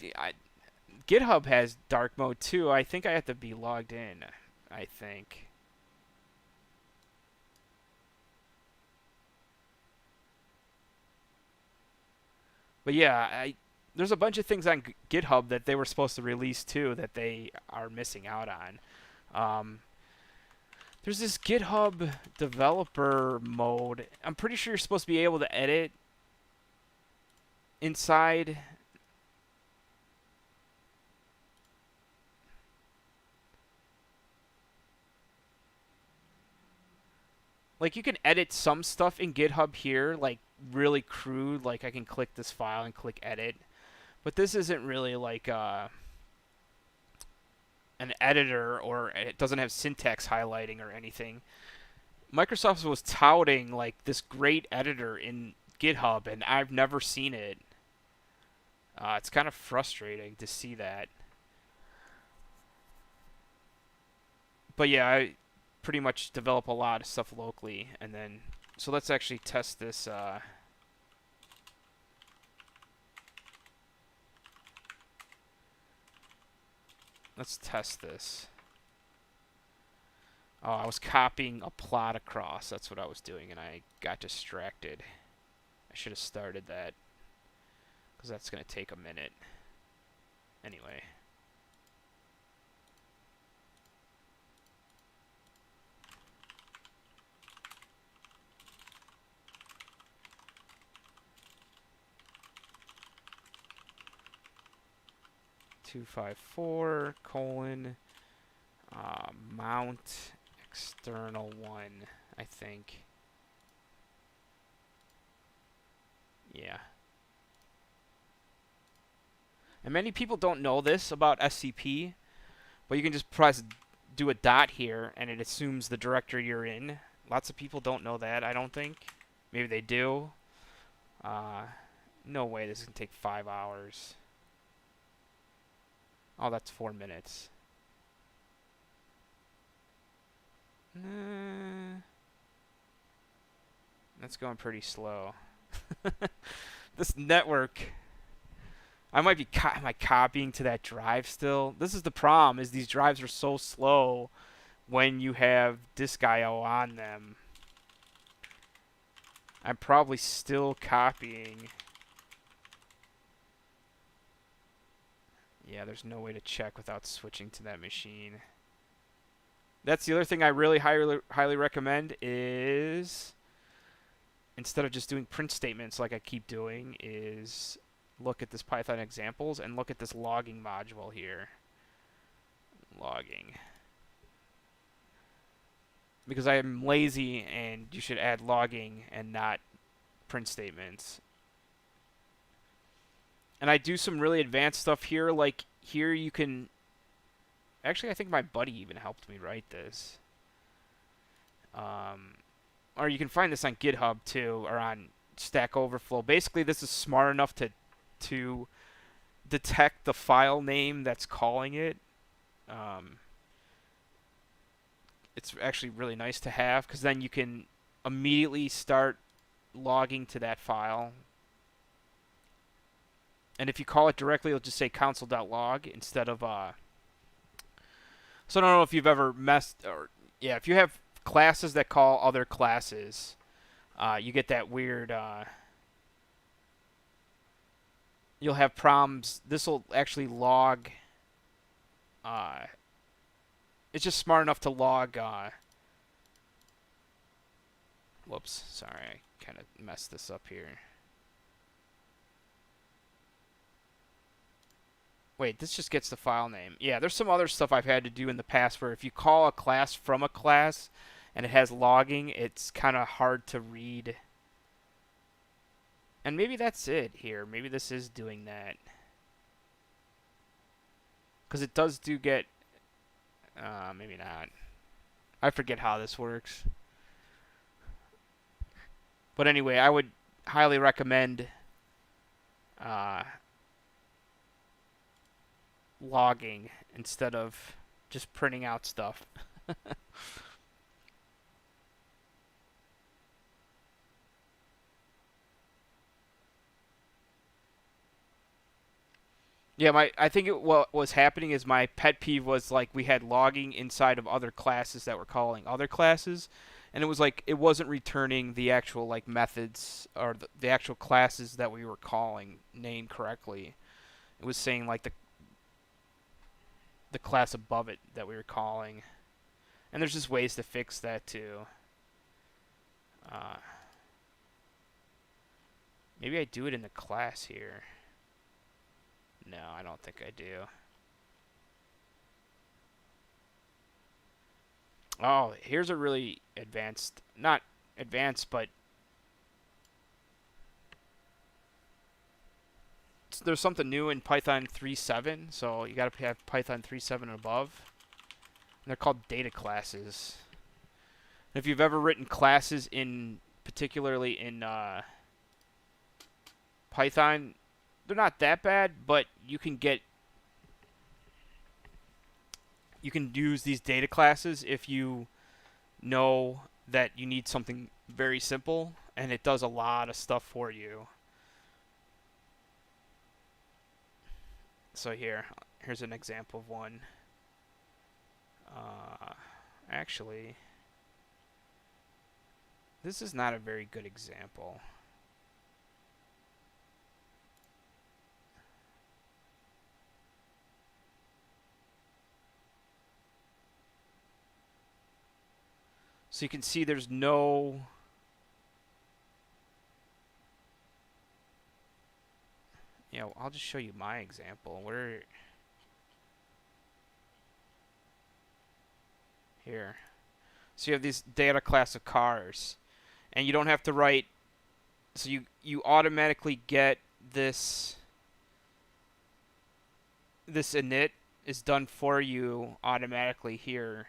GitHub has dark mode too. I think I have to be logged in. I think. But yeah, there's a bunch of things on GitHub that they were supposed to release too that they are missing out on. There's this GitHub developer mode. I'm pretty sure you're supposed to be able to edit inside. Like, you can edit some stuff in GitHub here, like, really crude. Like, I can click this file and click edit. But this isn't really, like, an editor, or it doesn't have syntax highlighting or anything. Microsoft was touting, like, this great editor in GitHub, and I've never seen it. It's kind of frustrating to see that. But yeah, I pretty much develop a lot of stuff locally, and then so let's actually test this. Let's test this. Oh, I was copying a plot across. That's what I was doing, and I got distracted. I should have started that, because that's going to take a minute. Anyway. 254 colon mount external 1, I think. Yeah. And many people don't know this about SCP, but you can just do a dot here, and it assumes the directory you're in. Lots of people don't know that, I don't think. Maybe they do. No way this can take 5 hours. Oh, that's 4 minutes. That's going pretty slow. This network... I might be am I copying to that drive still? This is the problem, is these drives are so slow when you have disk I/O on them. I'm probably still copying. Yeah, there's no way to check without switching to that machine. That's the other thing I really highly recommend is, instead of just doing print statements like I keep doing, is look at this Python examples and look at this logging module here. Logging. Because I am lazy, and you should add logging and not print statements. And I do some really advanced stuff here. Like, here you can... Actually, I think my buddy even helped me write this. Or you can find this on GitHub, too, or on Stack Overflow. Basically, this is smart enough to detect the file name that's calling it. It's actually really nice to have, because then you can immediately start logging to that file. And if you call it directly, it'll just say console.log instead of... So I don't know if you've ever yeah, if you have classes that call other classes, you get that weird... you'll have problems. This will actually log... it's just smart enough to log... whoops, sorry, I kind of messed this up here. Wait, this just gets the file name. Yeah, there's some other stuff I've had to do in the past where if you call a class from a class and it has logging, it's kind of hard to read. And maybe that's it here. Maybe this is doing that. Because it does get... maybe not. I forget how this works. But anyway, I would highly recommend... logging instead of just printing out stuff. Yeah, I think what was happening is my pet peeve was like we had logging inside of other classes that were calling other classes, and it was like it wasn't returning the actual like methods or the actual classes that we were calling named correctly. It was saying like the class above it that we were calling, and there's just ways to fix that too. Uh, Maybe I do it in the class here. No, I don't think I do. Oh, here's a really advanced, not advanced, but there's something new in Python 3.7, so you got to have Python 3.7 and above. And they're called data classes. And if you've ever written classes in, particularly in Python, they're not that bad, but you can use these data classes if you know that you need something very simple, and it does a lot of stuff for you. So here's an example of one. Actually, this is not a very good example. So you can see there's no... Yeah, I'll just show you my example. Here. So you have this data class of cars, and you don't have to write. So you automatically get this init is done for you automatically here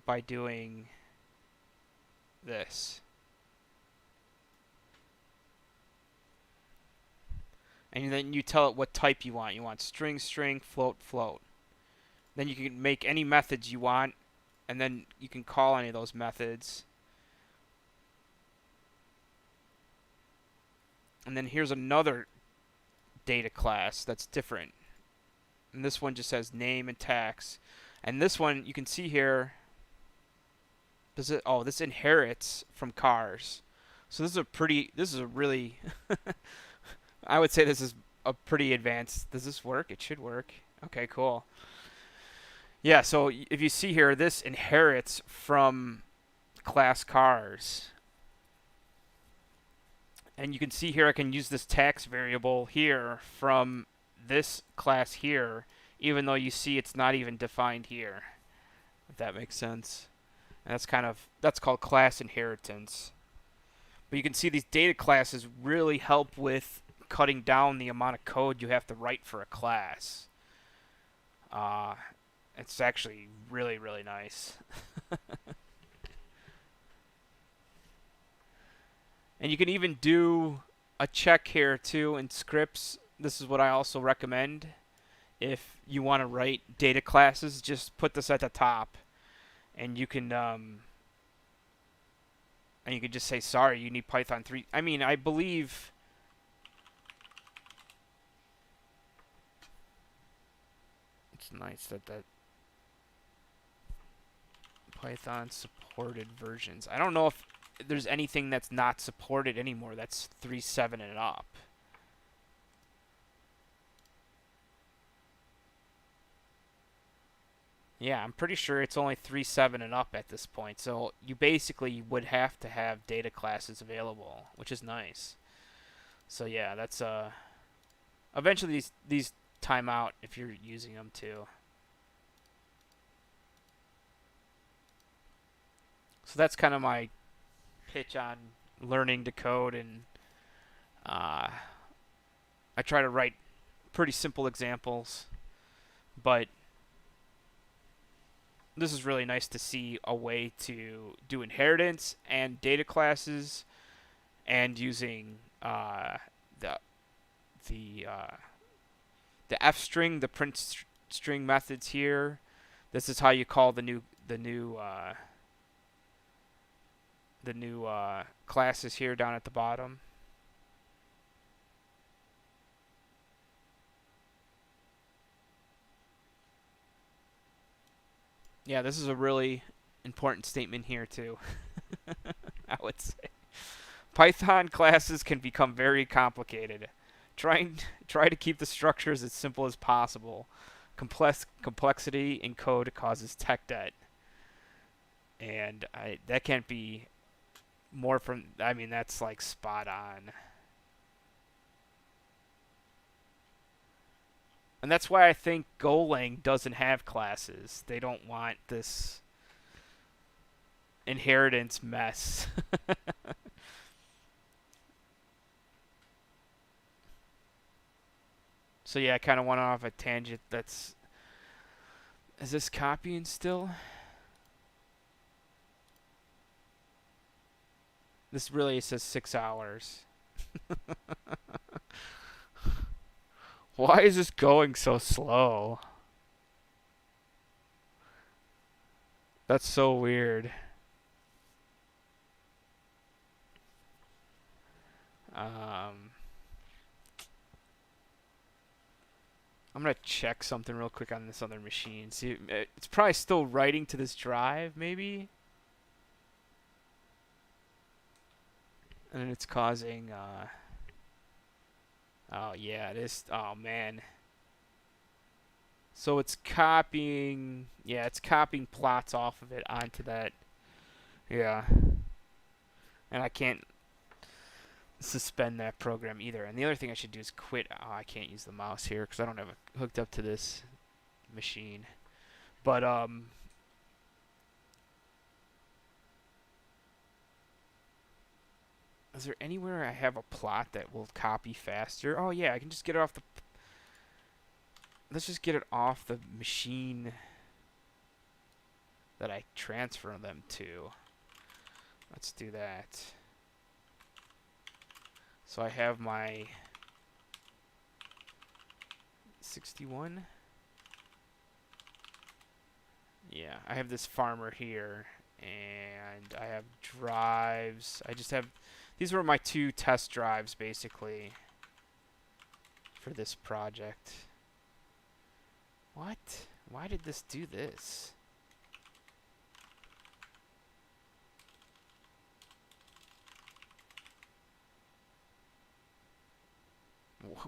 by doing this. And then you tell it what type you want. You want string, string, float, float. Then you can make any methods you want, and then you can call any of those methods. And then here's another data class that's different. And this one just has name and tax. And this one, you can see here, this inherits from cars. So this is a really, I would say this is a pretty advanced. Does this work? It should work. Okay, cool. Yeah, so if you see here, this inherits from class cars. And you can see here I can use this tax variable here from this class here, even though you see it's not even defined here. If that makes sense. And that's called class inheritance. But you can see these data classes really help with cutting down the amount of code you have to write for a class. It's actually really, really nice. And you can even do a check here too in scripts. This is what I also recommend. If you want to write data classes, just put this at the top, and you can just say, sorry, you need Python 3. I mean, I believe it's nice that Python supported versions. I don't know if there's anything that's not supported anymore that's 3.7 and up. Yeah, I'm pretty sure it's only 3.7 and up at this point. So you basically would have to have data classes available, which is nice. So yeah, that's eventually these time out if you're using them too. So that's kind of my pitch on learning to code, and I try to write pretty simple examples, but this is really nice to see a way to do inheritance and data classes and using the the f string, the print string methods here. This is how you call the new classes here down at the bottom. Yeah, this is a really important statement here too. I would say Python classes can become very complicated. Try to keep the structures as simple as possible. Complexity in code causes tech debt, and that can't be more from. I mean, that's like spot on. And that's why I think Golang doesn't have classes. They don't want this inheritance mess. So yeah, I kind of went off a tangent. Is this copying still? This really says 6 hours. Why is this going so slow? That's so weird. I'm gonna check something real quick on this other machine. See, it's probably still writing to this drive, maybe. And it's causing. Oh yeah, it is. Oh man. So it's copying. Yeah, it's copying plots off of it onto that. Yeah. And I can't suspend that program either. And the other thing I should do is quit. Oh, I can't use the mouse here because I don't have it hooked up to this machine. But is there anywhere I have a plot that will copy faster? Oh yeah, I can just get it off the. Let's just get it off the machine that I transfer them to. Let's do that. So I have my 61. Yeah, I have this farmer here, and I have drives. I just have, these were my 2 test drives basically for this project. What? Why did this do this?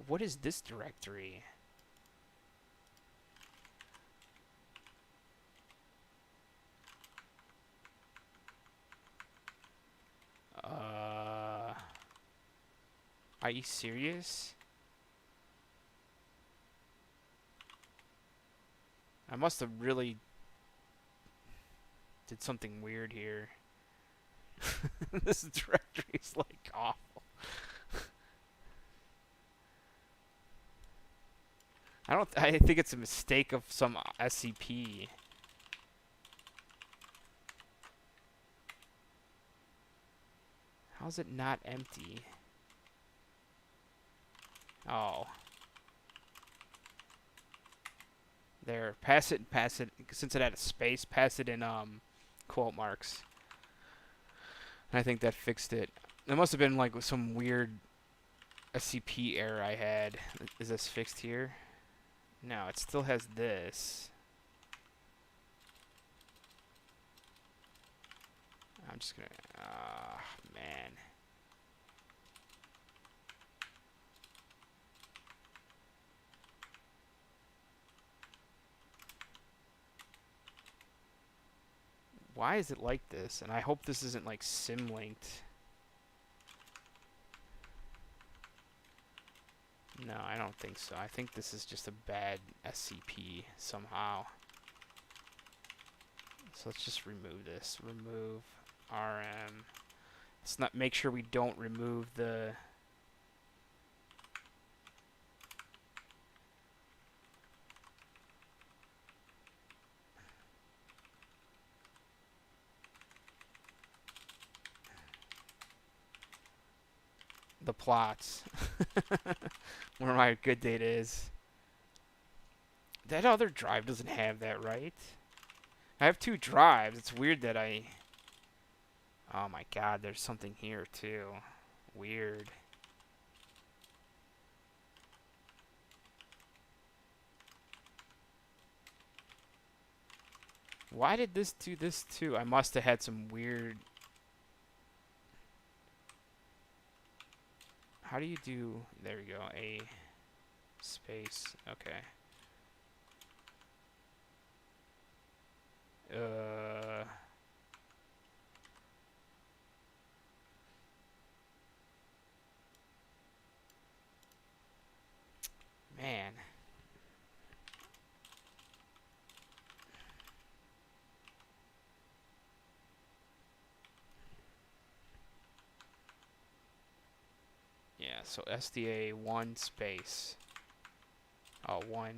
What is this directory? Are you serious? I must have really did something weird here. This directory is like awful. I think it's a mistake of some SCP. How's it not empty? Oh. There. Pass it. Since it had a space, pass it in quote marks. And I think that fixed it. It must have been like some weird SCP error I had. Is this fixed here? No, it still has this. I'm just gonna. Man. Why is it like this? And I hope this isn't like sim linked. No, I don't think so. I think this is just a bad SCP somehow. So let's just remove this. Remove RM. Let's not make sure we don't remove the plots where my good data is. That other drive doesn't have that, right? I have 2 drives. It's weird that I... Oh my god, there's something here too. Weird. Why did this do this too? I must have had some weird... How do you do... There we go. A space. Okay. Man. Yeah, so SDA 1 space. Oh, 1.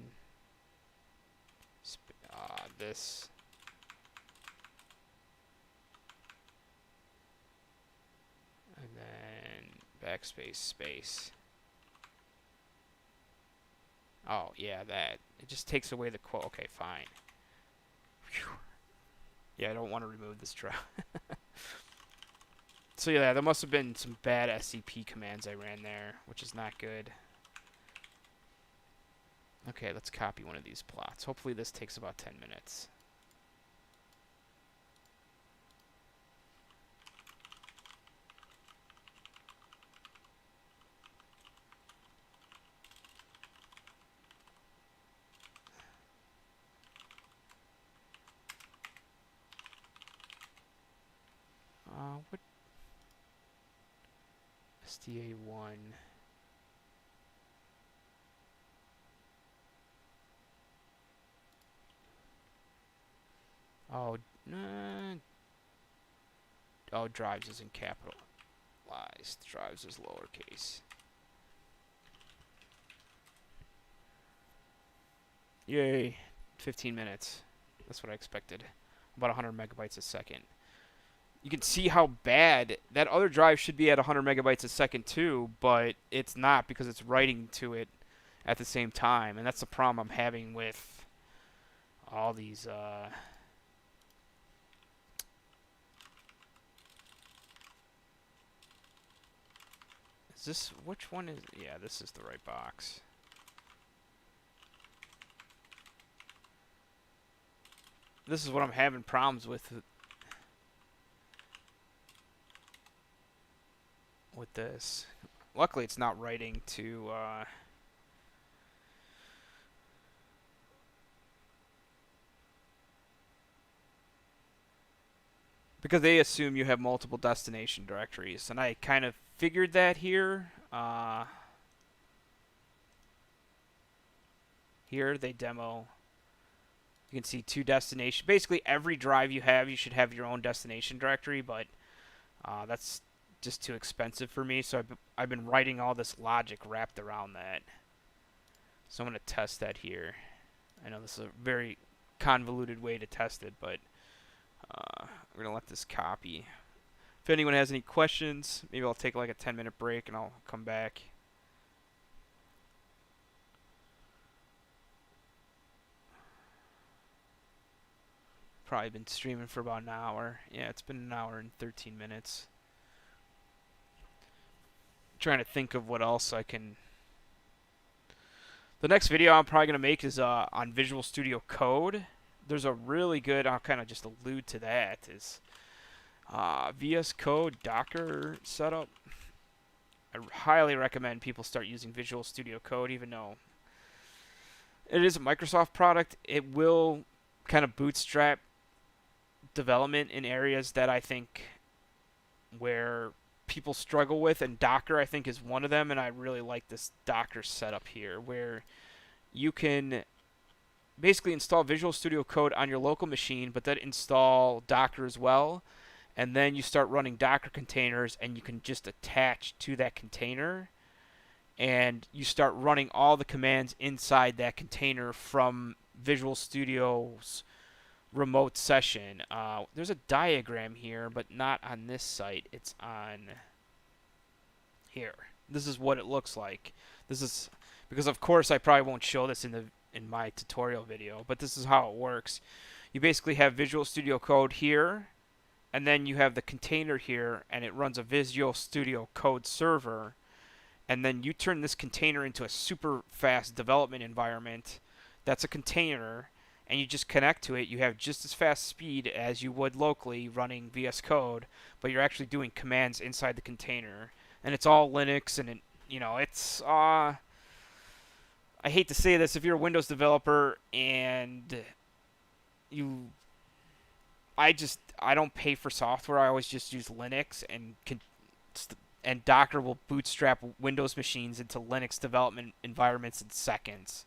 This. And then backspace space. Oh, yeah, that. It just takes away the quote. Okay, fine. Whew. Yeah, I don't want to remove this drive. So yeah, there must have been some bad SCP commands I ran there, which is not good. Okay, let's copy one of these plots. Hopefully this takes about 10 minutes. What? SDA 1. Oh, oh, drives is in capitalized. Drives is lowercase. Yay. 15 minutes. That's what I expected. About 100 megabytes a second. You can see how bad that other drive should be at 100 megabytes a second too, but it's not because it's writing to it at the same time, and that's the problem I'm having with all these is this, which one is, yeah, this is the right box. This is what I'm having problems with this. Luckily it's not writing to because they assume you have multiple destination directories, and I kind of figured that here. Here they demo. You can see 2 destination. Basically, every drive you have, you should have your own destination directory, but that's just too expensive for me. So I've been writing all this logic wrapped around that. So I'm going to test that here. I know this is a very convoluted way to test it, but we're going to let this copy. If anyone has any questions, maybe I'll take like a 10-minute break and I'll come back. Probably been streaming for about an hour. Yeah, it's been an hour and 13 minutes. Trying to think of what else I can... The next video I'm probably going to make is on Visual Studio Code. There's a really good, I'll kind of just allude to that, is VS Code Docker setup. I highly recommend people start using Visual Studio Code, even though it is a Microsoft product. It will kind of bootstrap development in areas that I think where people struggle with, and Docker I think is one of them. And I really like this Docker setup here, where you can basically install Visual Studio Code on your local machine, but then install Docker as well, and then you start running Docker containers, and you can just attach to that container, and you start running all the commands inside that container from Visual Studio's remote session. There's a diagram here, but not on this site. It's on here. This is what it looks like. This is because, of course, I probably won't show this in the in my tutorial video, but this is how it works. You basically have Visual Studio Code here, and then you have the container here, and it runs a Visual Studio Code server, and then you turn this container into a super fast development environment that's a container, and you just connect to it. You have just as fast speed as you would locally running VS Code, but you're actually doing commands inside the container, and it's all Linux, and it's I hate to say this, if you're a Windows developer and you I don't pay for software. I always just use Linux, and Docker will bootstrap Windows machines into Linux development environments in seconds.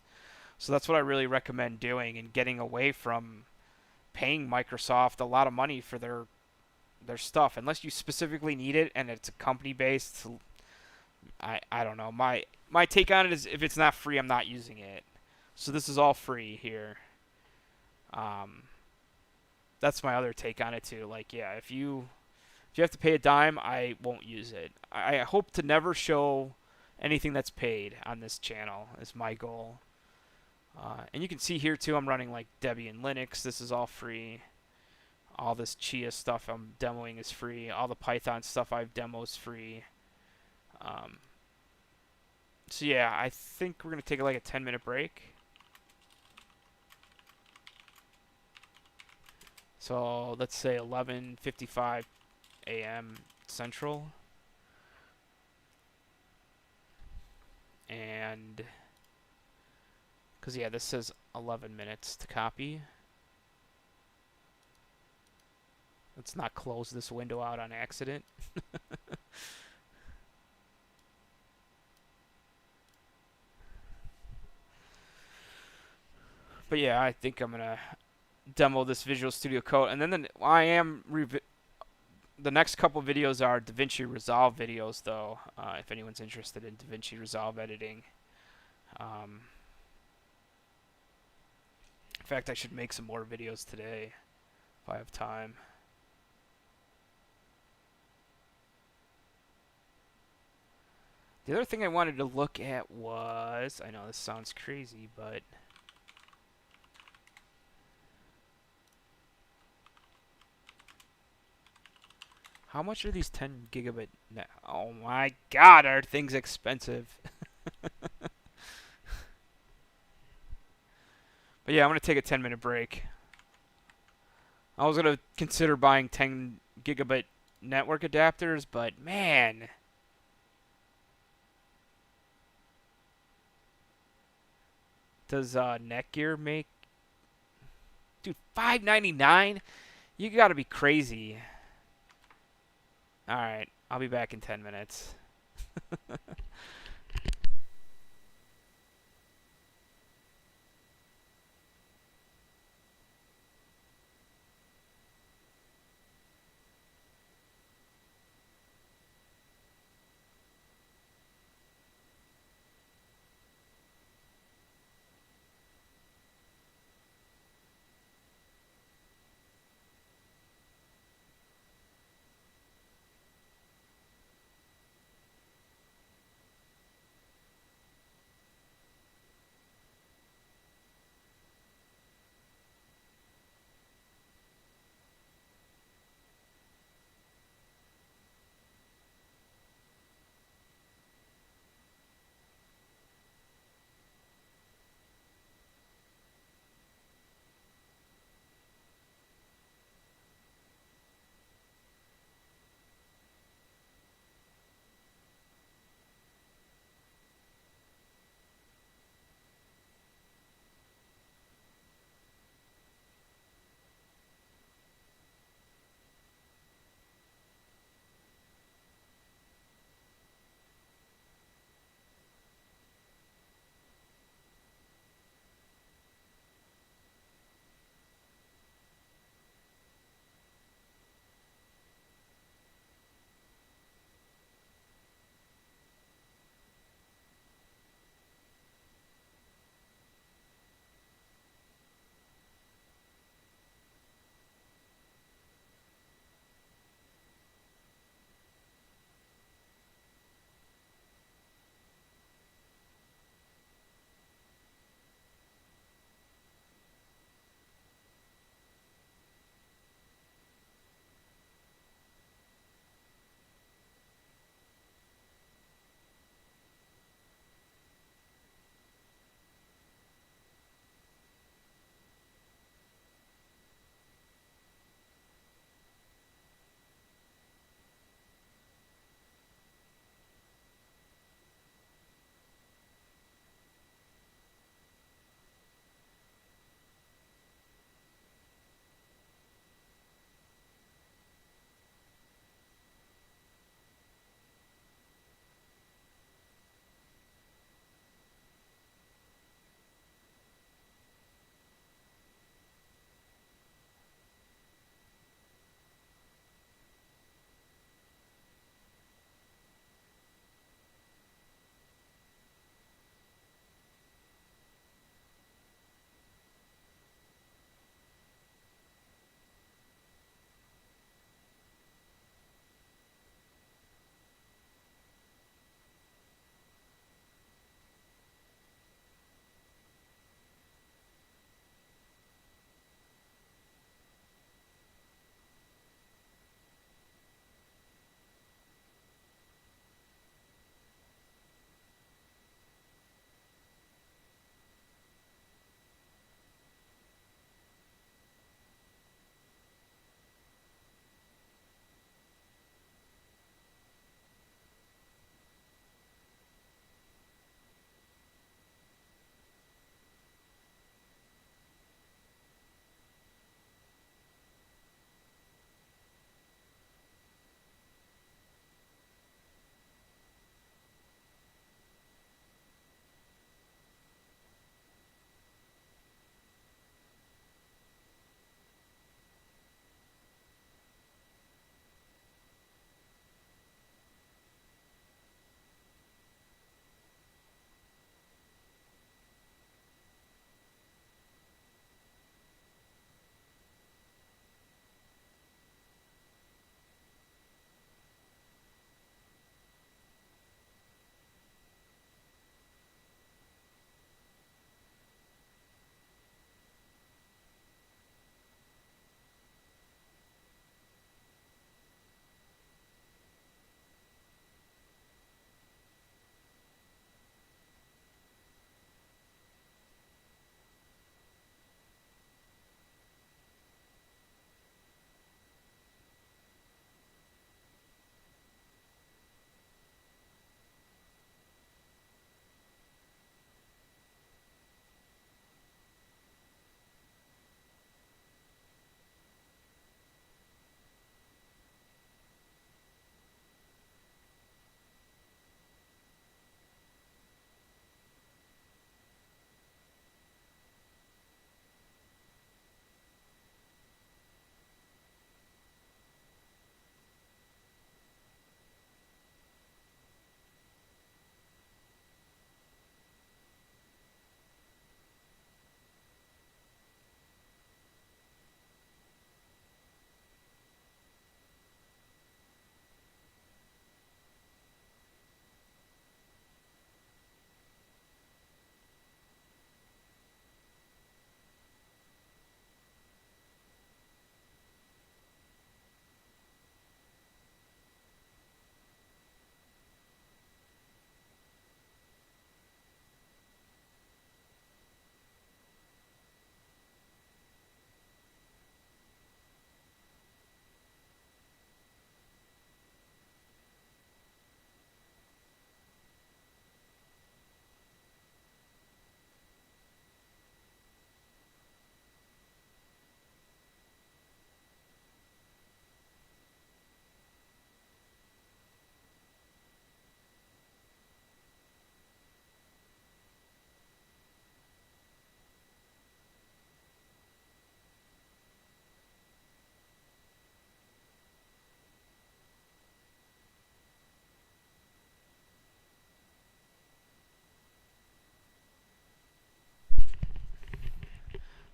So that's what I really recommend doing, and getting away from paying Microsoft a lot of money for their stuff unless you specifically need it and it's a company based. I don't know. My take on it is, if it's not free, I'm not using it. So this is all free here. Um, that's my other take on it too. Like, yeah, if you have to pay a dime, I won't use it. I hope to never show anything that's paid on this channel is my goal. And you can see here too, I'm running like Debian Linux. This is all free. All this Chia stuff I'm demoing is free. All the Python stuff I've demoed is free. Um, so yeah, I think we're gonna take like a 10-minute break. So let's say 11:55 a.m. Central. And because yeah, this says 11 minutes to copy. Let's not close this window out on accident. But yeah, I think I'm gonna demo this Visual Studio Code, and then the next couple videos are DaVinci Resolve videos, though. If anyone's interested in DaVinci Resolve editing, in fact, I should make some more videos today if I have time. The other thing I wanted to look at was, I know this sounds crazy, but how much are these 10 gigabit net? Oh my god, are things expensive? But yeah, I'm going to take a 10-minute break. I was going to consider buying 10 gigabit network adapters, but man. Does Netgear make... Dude, $5.99? You got to be crazy. Alright, I'll be back in 10 minutes.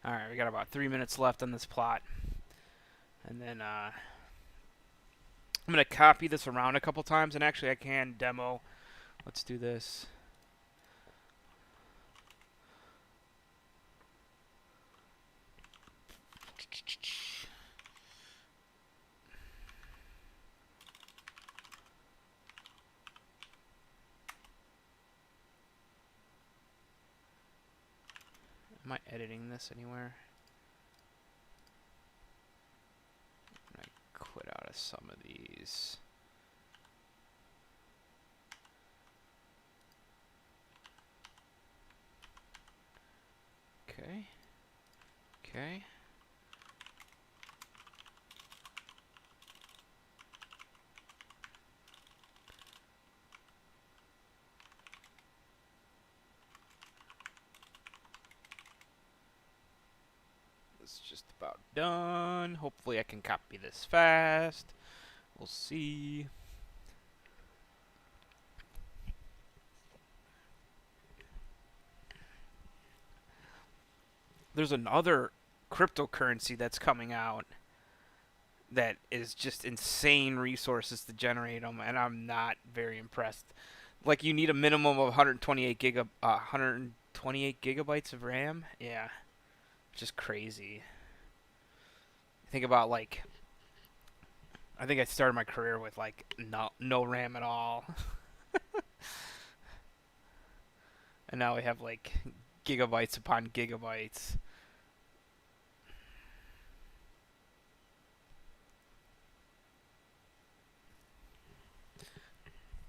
Alright, we got about 3 minutes left on this plot. And then I'm going to copy this around a couple times, and actually I can demo. Let's do this. Am I editing this anywhere? I'm going to quit out of some of these. Okay. Okay. It's just about done. Hopefully I can copy this fast. We'll see. There's another cryptocurrency that's coming out that is just insane resources to generate them, and I'm not very impressed. Like, you need a minimum of 128 gigabytes of RAM. Yeah, just crazy. Think about, like, I think I started my career with like no RAM at all, and now we have like gigabytes upon gigabytes.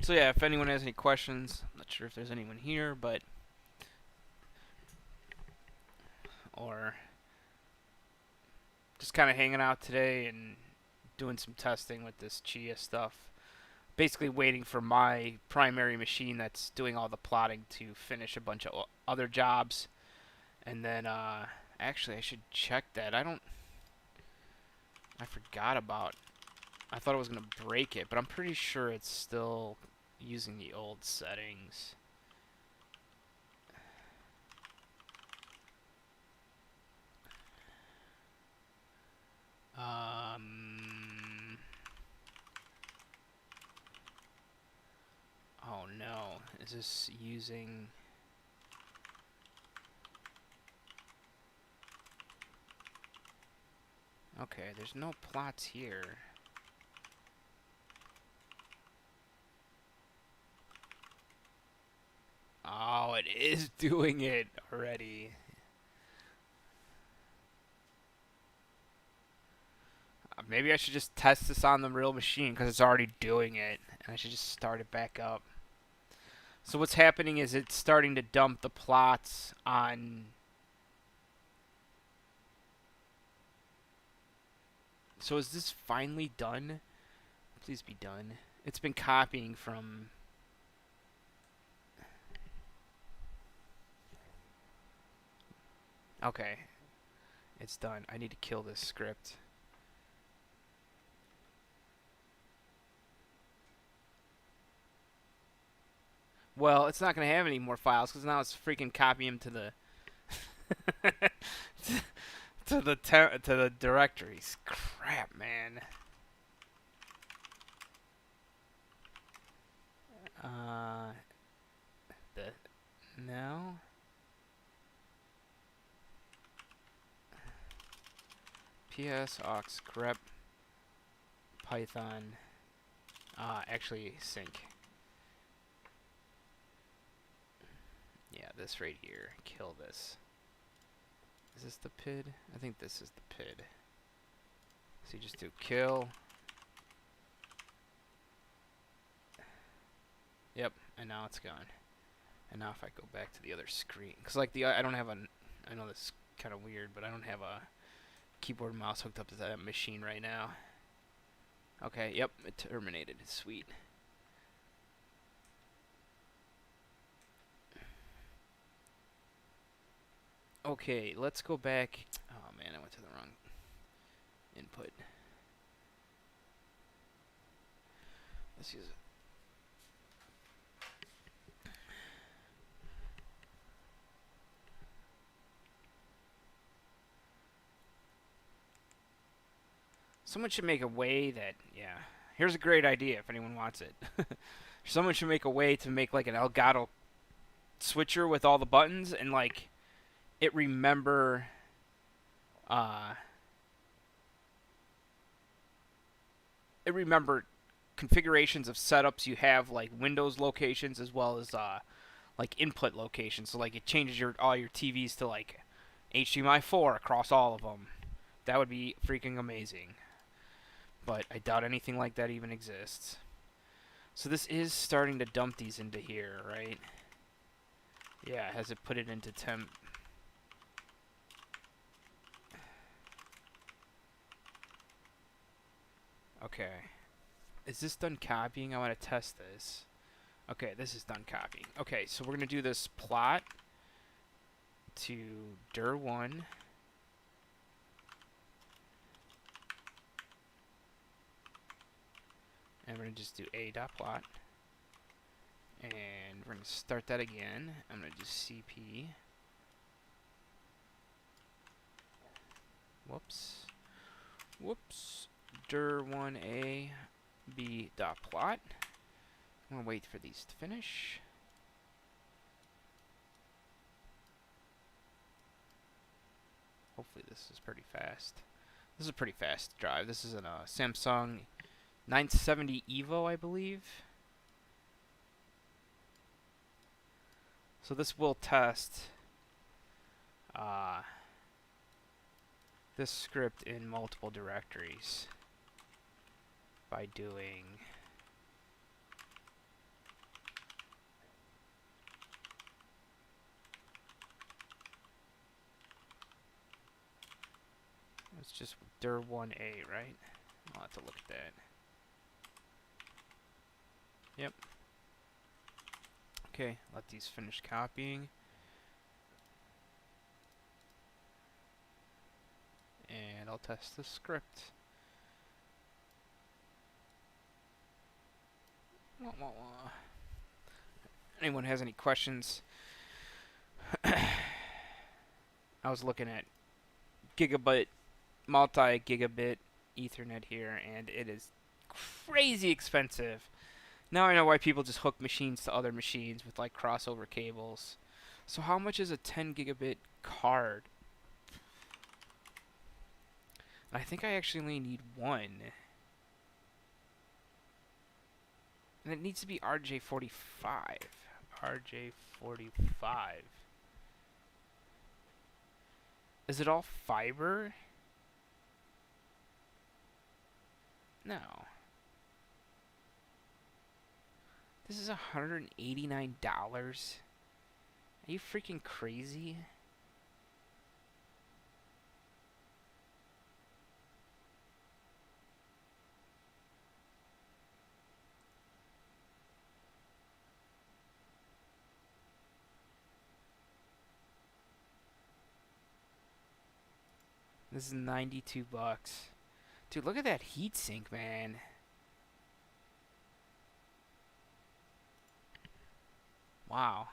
So yeah, if anyone has any questions, I'm not sure if there's anyone here, but or just kind of hanging out today and doing some testing with this chia stuff. Basically waiting for my primary machine that's doing all the plotting to finish a bunch of other jobs. And then, actually I should check that. I forgot about, I thought it was going to break it, but I'm pretty sure it's still using the old settings. Oh no, is this using... Okay, there's no plots here. Oh, it is doing it already. Maybe I should just test this on the real machine because it's already doing it. And I should just start it back up. So what's happening is it's starting to dump the plots on... So is this finally done? Please be done. It's been copying from... Okay. It's done. I need to kill this script. Well, it's not going to have any more files because now it's freaking copying them to the... to the directories. Crap, man. No. PS aux grep python. Actually sync. Yeah, this right here. Kill this. Is this the PID? I think this is the PID. So you just do kill. Yep, and now it's gone. And now if I go back to the other screen, because like I don't have a, I know this is kind of weird, but I don't have a keyboard and mouse hooked up to that machine right now. Okay, yep, it terminated. Sweet. Okay, let's go back. Oh man, I went to the wrong input. Let's use it. Someone should make a way that, yeah. Here's a great idea if anyone wants it. Someone should make a way to make like an Elgato switcher with all the buttons and like it remember uh it remember configurations of setups you have, like Windows locations as well as like input locations. So like it changes your all your TVs to like HDMI 4 across all of them. That would be freaking amazing. But I doubt anything like that even exists. So this is starting to dump these into here, right? Yeah, has it put it into temp? Okay. Is this done copying? I want to test this. Okay, this is done copying. Okay, so we're going to do this plot to dir1. And we're going to just do a.plot. And we're going to start that again. I'm going to do cp. Whoops. dir1a b.plot. I'm going to wait for these to finish. Hopefully this is pretty fast. This is a pretty fast drive. This is a Samsung 970 Evo, I believe. So this will test this script in multiple directories by doing it's just dir1a, right? I'll have to look at that. Yep. Okay, let these finish copying. And I'll test the script. Anyone has any questions? I was looking at gigabit, multi-gigabit Ethernet here, and it is crazy expensive. Now I know why people just hook machines to other machines with like crossover cables. So how much is a 10 gigabit card? I think I actually only need one. And it needs to be RJ45. RJ45. Is it all fiber? No. This is $189. Are you freaking crazy? This is 92 bucks. Dude, look at that heatsink, man. Wow.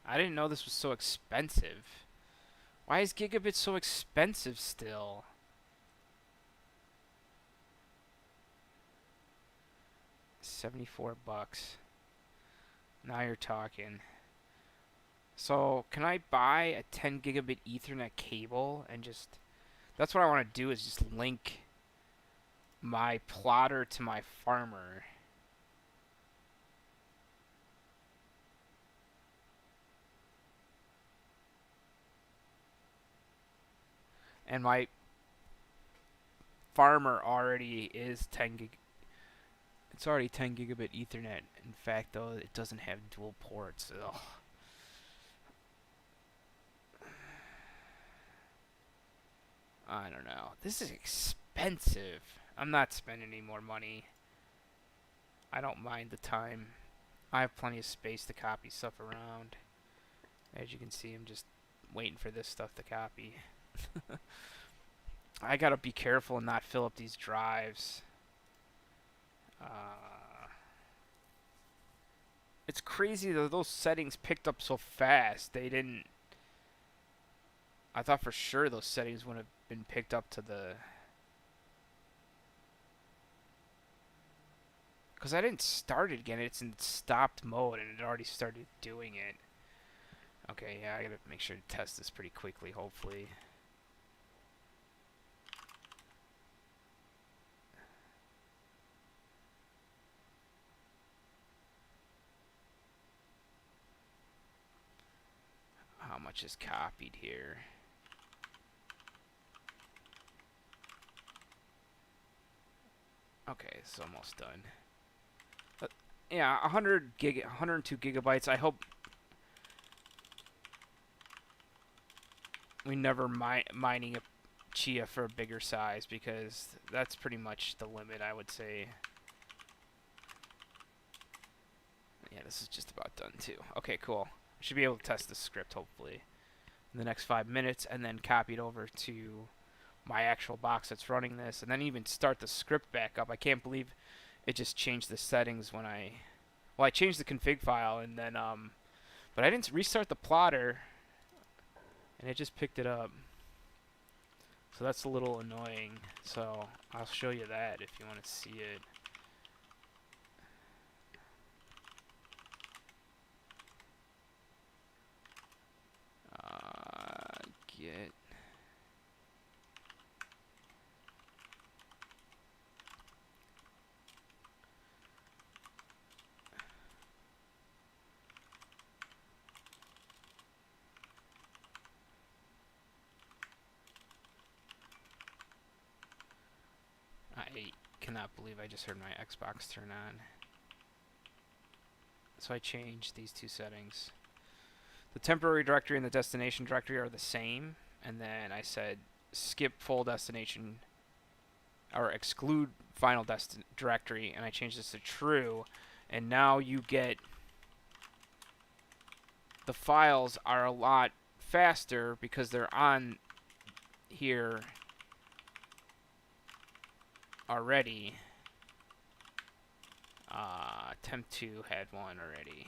I didn't know this was so expensive. Why is gigabit so expensive still? $74. Now you're talking. So, can I buy a 10 gigabit Ethernet cable and just... That's what I want to do, is just link my plotter to my farmer. And my farmer already is 10 gig. It's already 10 gigabit Ethernet. In fact, though, it doesn't have dual ports. Ugh. I don't know. This is expensive. I'm not spending any more money. I don't mind the time. I have plenty of space to copy stuff around. As you can see, I'm just waiting for this stuff to copy. I gotta be careful and not fill up these drives. It's crazy that those settings picked up so fast. They didn't... I thought for sure those settings would have been picked up to the... Because I didn't start it again. It's in stopped mode, and it already started doing it. Okay, yeah, I gotta make sure to test this pretty quickly, hopefully. How much is copied here? Okay, it's almost done. Yeah, 102 gigabytes. I hope we never mining a chia for a bigger size, because that's pretty much the limit, I would say. Yeah, this is just about done too. Okay, cool. I should be able to test this script hopefully in the next 5 minutes, and then copy it over to my actual box that's running this, and then even start the script back up. I can't believe it just changed the settings when I changed the config file, and then but I didn't restart the plotter, and it just picked it up. So that's a little annoying. So I'll show you that if you want to see it. Get. I cannot believe I just heard my Xbox turn on. So I changed these two settings. The temporary directory and the destination directory are the same, and then I said skip full destination or exclude final directory, and I changed this to true, and now you get the files are a lot faster because they're on here already. Temp 2 had one already.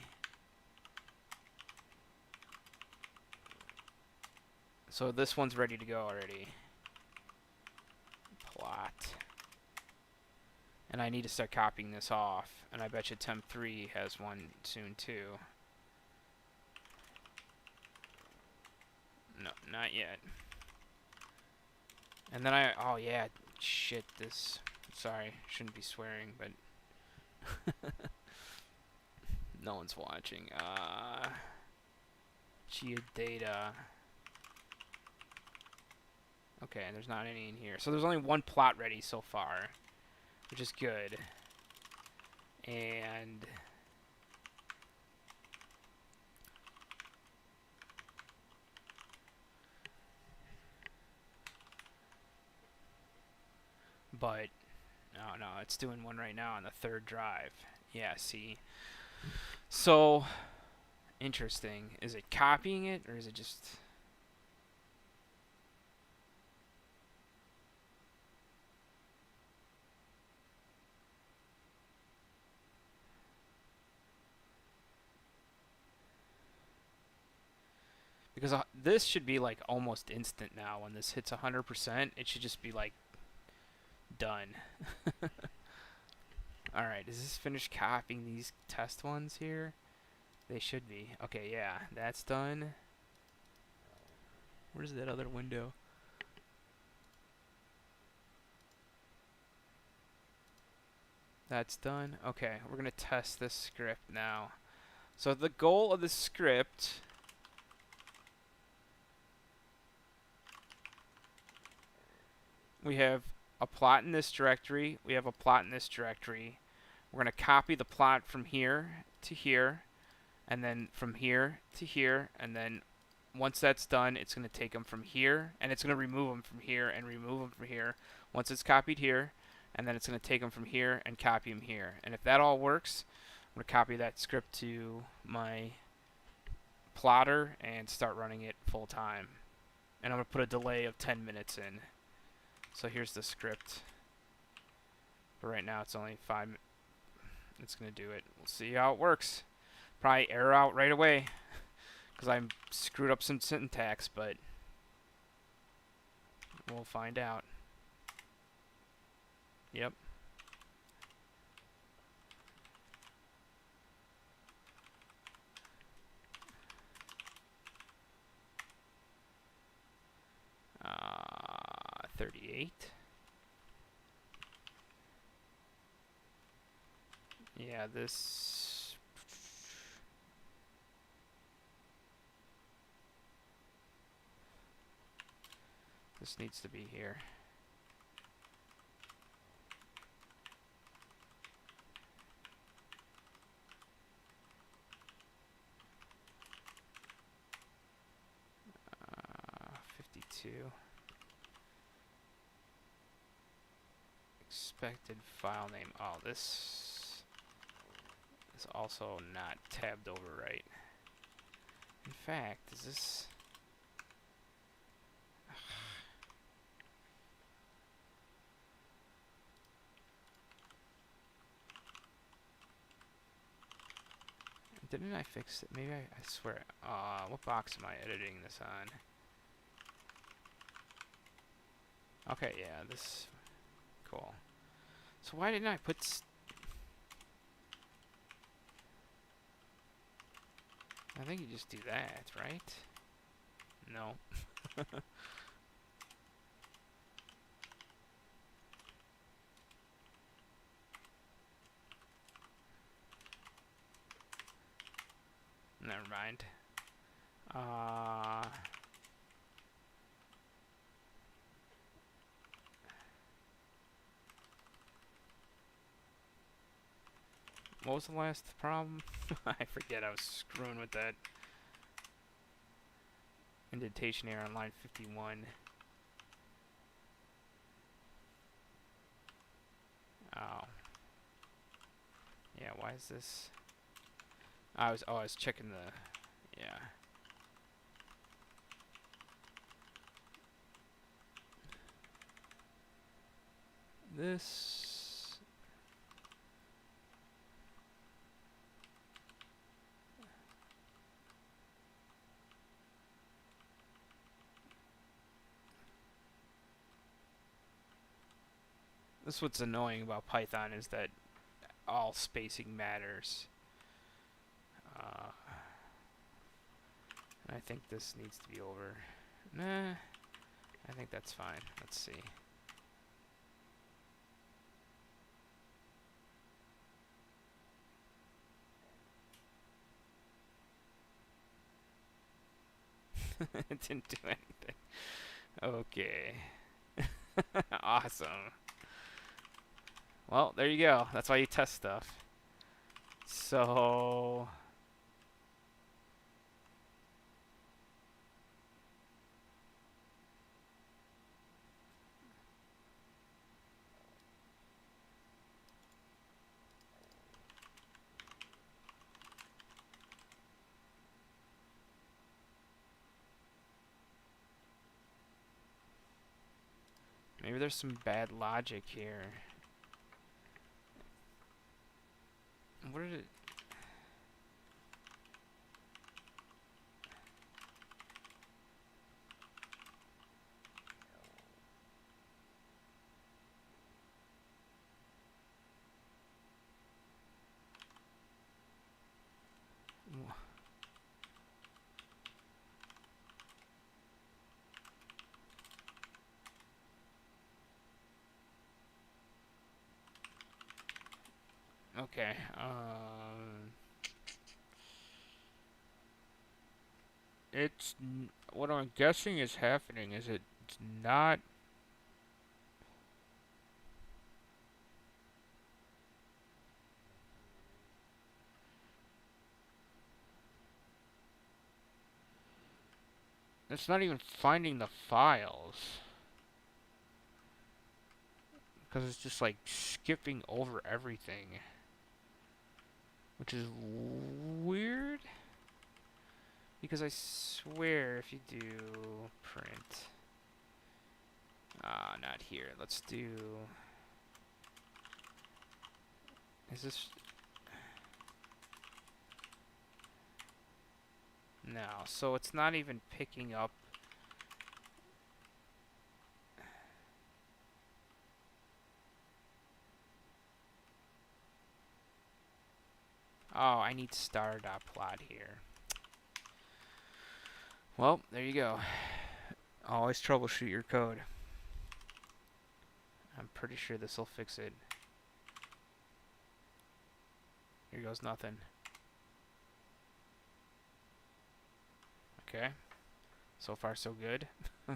So this one's ready to go already. Plot. And I need to start copying this off. And I bet you temp 3 has one soon too. No, not yet. And then oh yeah, shit, this, sorry, shouldn't be swearing, but no one's watching. Chia data. Okay, there's not any in here. So there's only one plot ready so far, which is good. And but no, it's doing one right now on the third drive. Yeah, see. So interesting. Is it copying it, or is it just? Because this should be like almost instant now. When this hits 100%, it should just be like done. Alright, is this finished copying these test ones here? They should be. Okay, yeah, that's done. Where's that other window? That's done. Okay, we're going to test this script now. So the goal of the script we have a plot in this directory, we have a plot in this directory. We're going to copy the plot from here to here, and then from here to here, and then once that's done, it's going to take them from here, and it's going to remove them from here and remove them from here. Once it's copied here, and then it's going to take them from here and copy them here. And if that all works, I'm going to copy that script to my plotter and start running it full time. And I'm going to put a delay of 10 minutes in. So here's the script. But right now it's only 5 minutes. It's going to do it. We'll see how it works. Probably error out right away because I screwed up some syntax, but we'll find out. Yep. 38. Yeah, this needs to be here. Uh, 52. Expected file name. Oh, this is also not tabbed over right. In fact, is this... Didn't I fix it? Maybe I swear. What box am I editing this on? Okay, yeah, this... Cool. So why didn't I put... I think you just do that, right? No. Never mind. What was the last problem? I forget, I was screwing with that. Indentation error on line 51. Oh. Yeah, why is this? I was checking the... Yeah. This... This is what's annoying about Python, is that all spacing matters. And I think this needs to be over. Nah, I think that's fine. Let's see. It didn't do anything. Okay. Awesome. Well, there you go. That's why you test stuff. So... Maybe there's some bad logic here. What did it... Okay, it's... What I'm guessing is happening is it's not... It's not even finding the files. Because it's just like skipping over everything. Which is weird. Because I swear if you do print... not here. Let's do... Is this... No, so it's not even picking up... Oh, I need star.plot here. Well, there you go. Always troubleshoot your code. I'm pretty sure this will fix it. Here goes nothing. Okay. So far, so good. I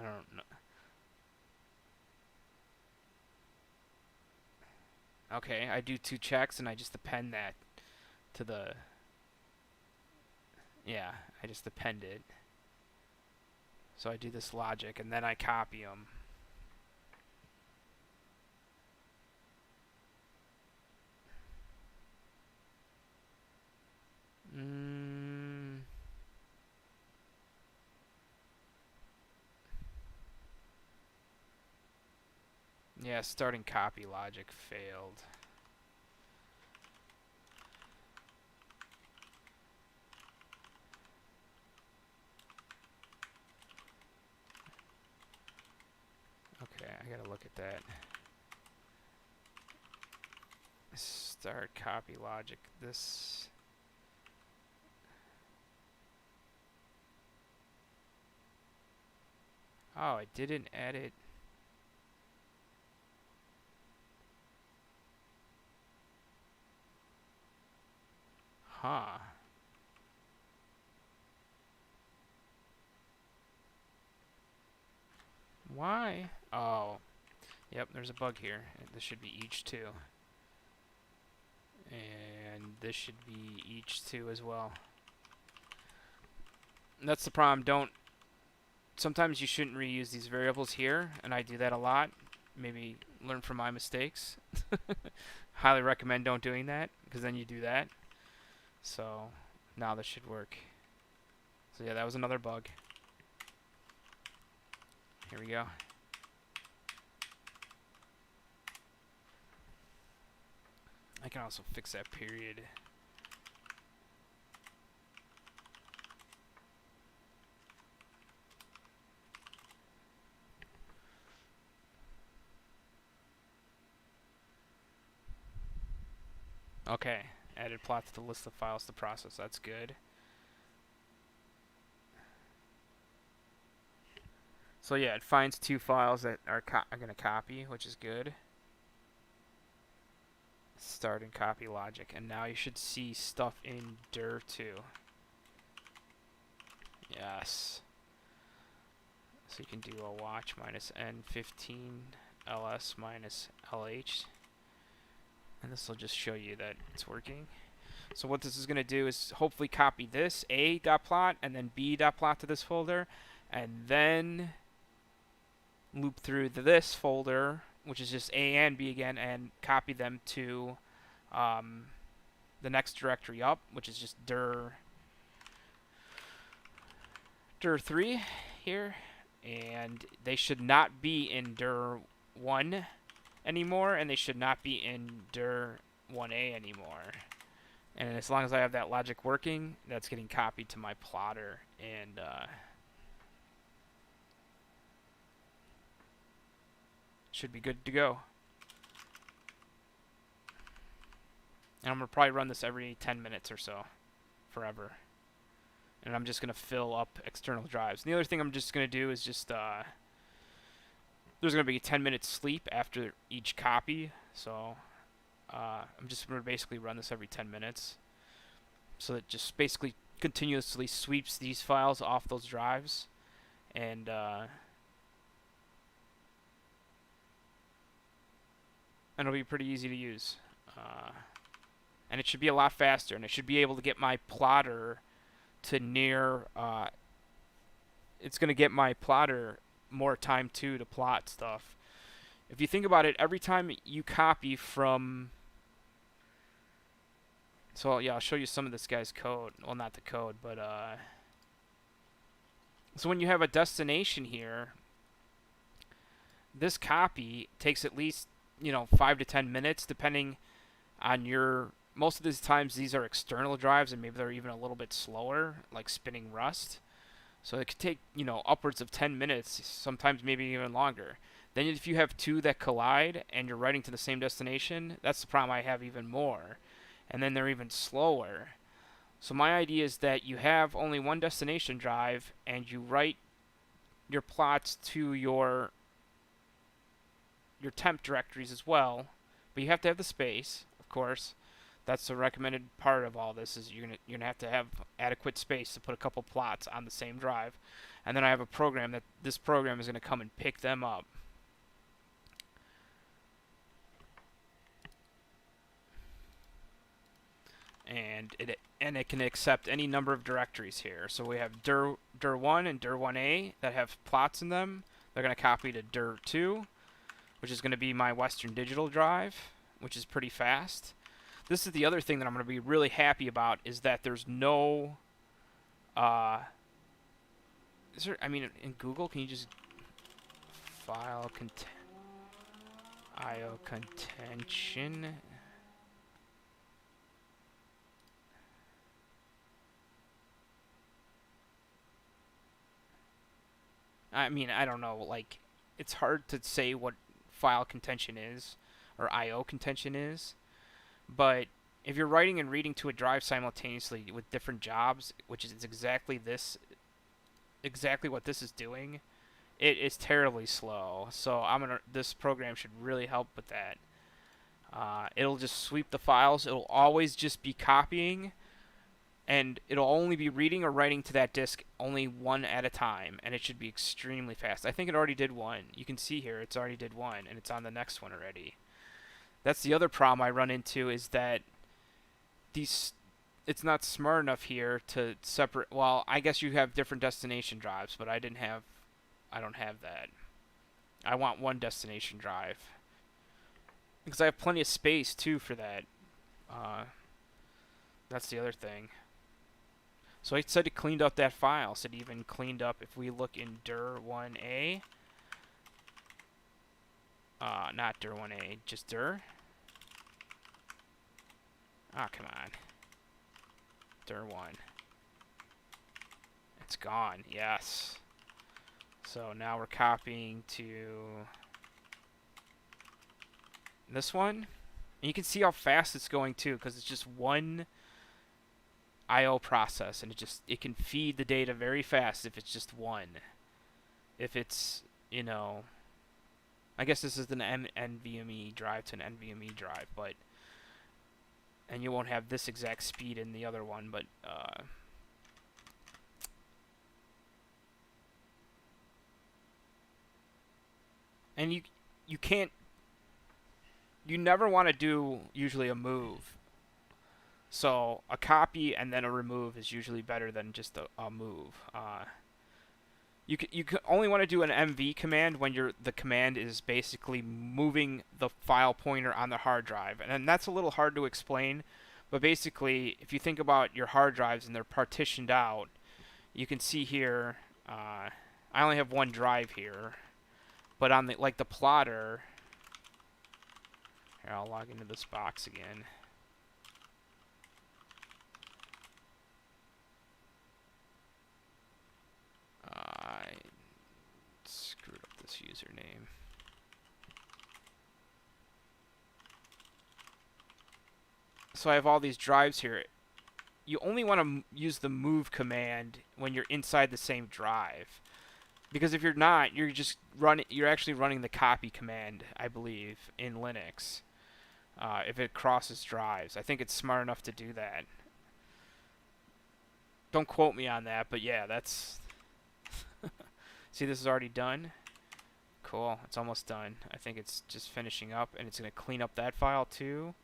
don't know. Okay, I do 2 checks and I just append that to the... Yeah, I just append it. So I do this logic and then I copy them. Yeah, starting copy logic failed. Okay, I gotta look at that. Start copy logic. This... Oh, I didn't edit. Huh. Why? Oh. Yep, there's a bug here. This should be each 2. And this should be each 2 as well. And that's the problem. Sometimes you shouldn't reuse these variables here, and I do that a lot. Maybe learn from my mistakes. Highly recommend don't doing that, because then you do that. So now this should work. So yeah, that was another bug. Here we go. I can also fix that period. Okay, added plot to the list of files to process. That's good. So yeah, it finds 2 files that are going to copy, which is good. Start and copy logic, and now you should see stuff in dir too. Yes. So you can do a watch minus n15 ls minus lh, and this will just show you that it's working. So what this is going to do is hopefully copy this a.plot and then b.plot to this folder, and then loop through this folder, which is just A and B again, and copy them to the next directory up, which is just dir3 here, and they should not be in dir1 anymore, and they should not be in dir1a anymore. And as long as I have that logic working, that's getting copied to my plotter, and should be good to go. And I'm going to probably run this every 10 minutes or so, forever. And I'm just going to fill up external drives. And the other thing I'm just going to do is just, there's going to be a 10-minute sleep after each copy. So I'm just going to basically run this every 10 minutes. So it just basically continuously sweeps these files off those drives. And it'll be pretty easy to use. And it should be a lot faster, and it should be able to get my plotter to near, it's going to get my plotter more time too to plot stuff. If you think about it, every time you copy from, so yeah, I'll show you some of this guy's code. Well, not the code, but so when you have a destination here, this copy takes at least 5 to 10 minutes, depending on your... Most of these times, these are external drives, and maybe they're even a little bit slower, like spinning Rust. So it could take, upwards of 10 minutes, sometimes maybe even longer. Then if you have 2 that collide, and you're writing to the same destination, that's the problem I have even more. And then they're even slower. So my idea is that you have only one destination drive, and you write your plots to your temp directories as well, but you have to have the space, of course. That's the recommended part of all this is you're gonna have to have adequate space to put a couple plots on the same drive, and then I have a program that this program is gonna come and pick them up. And it can accept any number of directories here. So we have dir1 and dir1a that have plots in them. They're going to copy to dir2, which is going to be my Western Digital drive, which is pretty fast. This is the other thing that I'm going to be really happy about is that there's no in Google, can you just file IO contention? I mean, I don't know, like, it's hard to say what file contention is, or IO contention is, but if you're writing and reading to a drive simultaneously with different jobs, which is exactly what this is doing, it is terribly slow. So this program should really help with that. It'll just sweep the files. It'll always just be copying, and it'll only be reading or writing to that disk only one at a time, and it should be extremely fast. I think it already did one. You can see here it's already did one, and it's on the next one already. That's the other problem I run into is that it's not smart enough here to separate. Well, I guess you have different destination drives, but I don't have that. I want one destination drive because I have plenty of space too for that. That's the other thing. So I said it cleaned up that file. So it even cleaned up, if we look in dir1a, not dir1a, just dir. Ah, come on. dir1. It's gone, yes. So now we're copying to this one. And you can see how fast it's going too, because it's just one IO process, and it can feed the data very fast if it's just one. If it's, I guess this is an NVMe drive to an NVMe drive, and you won't have this exact speed in the other one, but and you never want to do usually a move. So a copy and then a remove is usually better than just a move. You only want to do an MV command when the command is basically moving the file pointer on the hard drive, and that's a little hard to explain. But basically, if you think about your hard drives and they're partitioned out, you can see here. I only have one drive here, but on the plotter. Here, I'll log into this box again. I screwed up this username. So I have all these drives here. You only want to use the move command when you're inside the same drive, because if you're not, you're actually running the copy command, I believe, in Linux. If it crosses drives, I think it's smart enough to do that. Don't quote me on that, but yeah, that's. See, this is already done. Cool, it's almost done. I think it's just finishing up, and it's going to clean up that file too.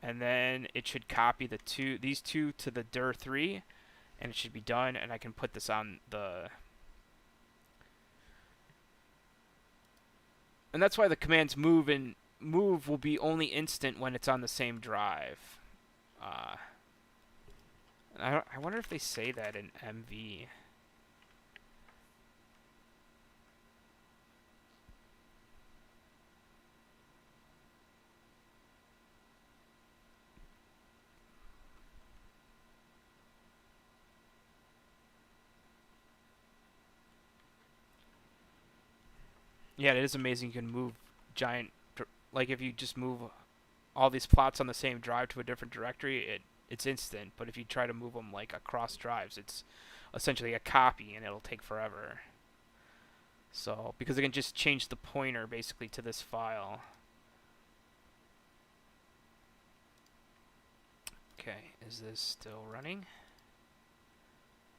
And then it should copy these two to the dir3, and it should be done, and I can put this on the. And that's why the commands move and move will be only instant when it's on the same drive. I wonder if they say that in MV. Yeah, it is amazing you can move giant, like if you just move all these plots on the same drive to a different directory, it's instant. But if you try to move them like across drives, it's essentially a copy, and it'll take forever. So because I can just change the pointer basically to this file. Okay, is this still running?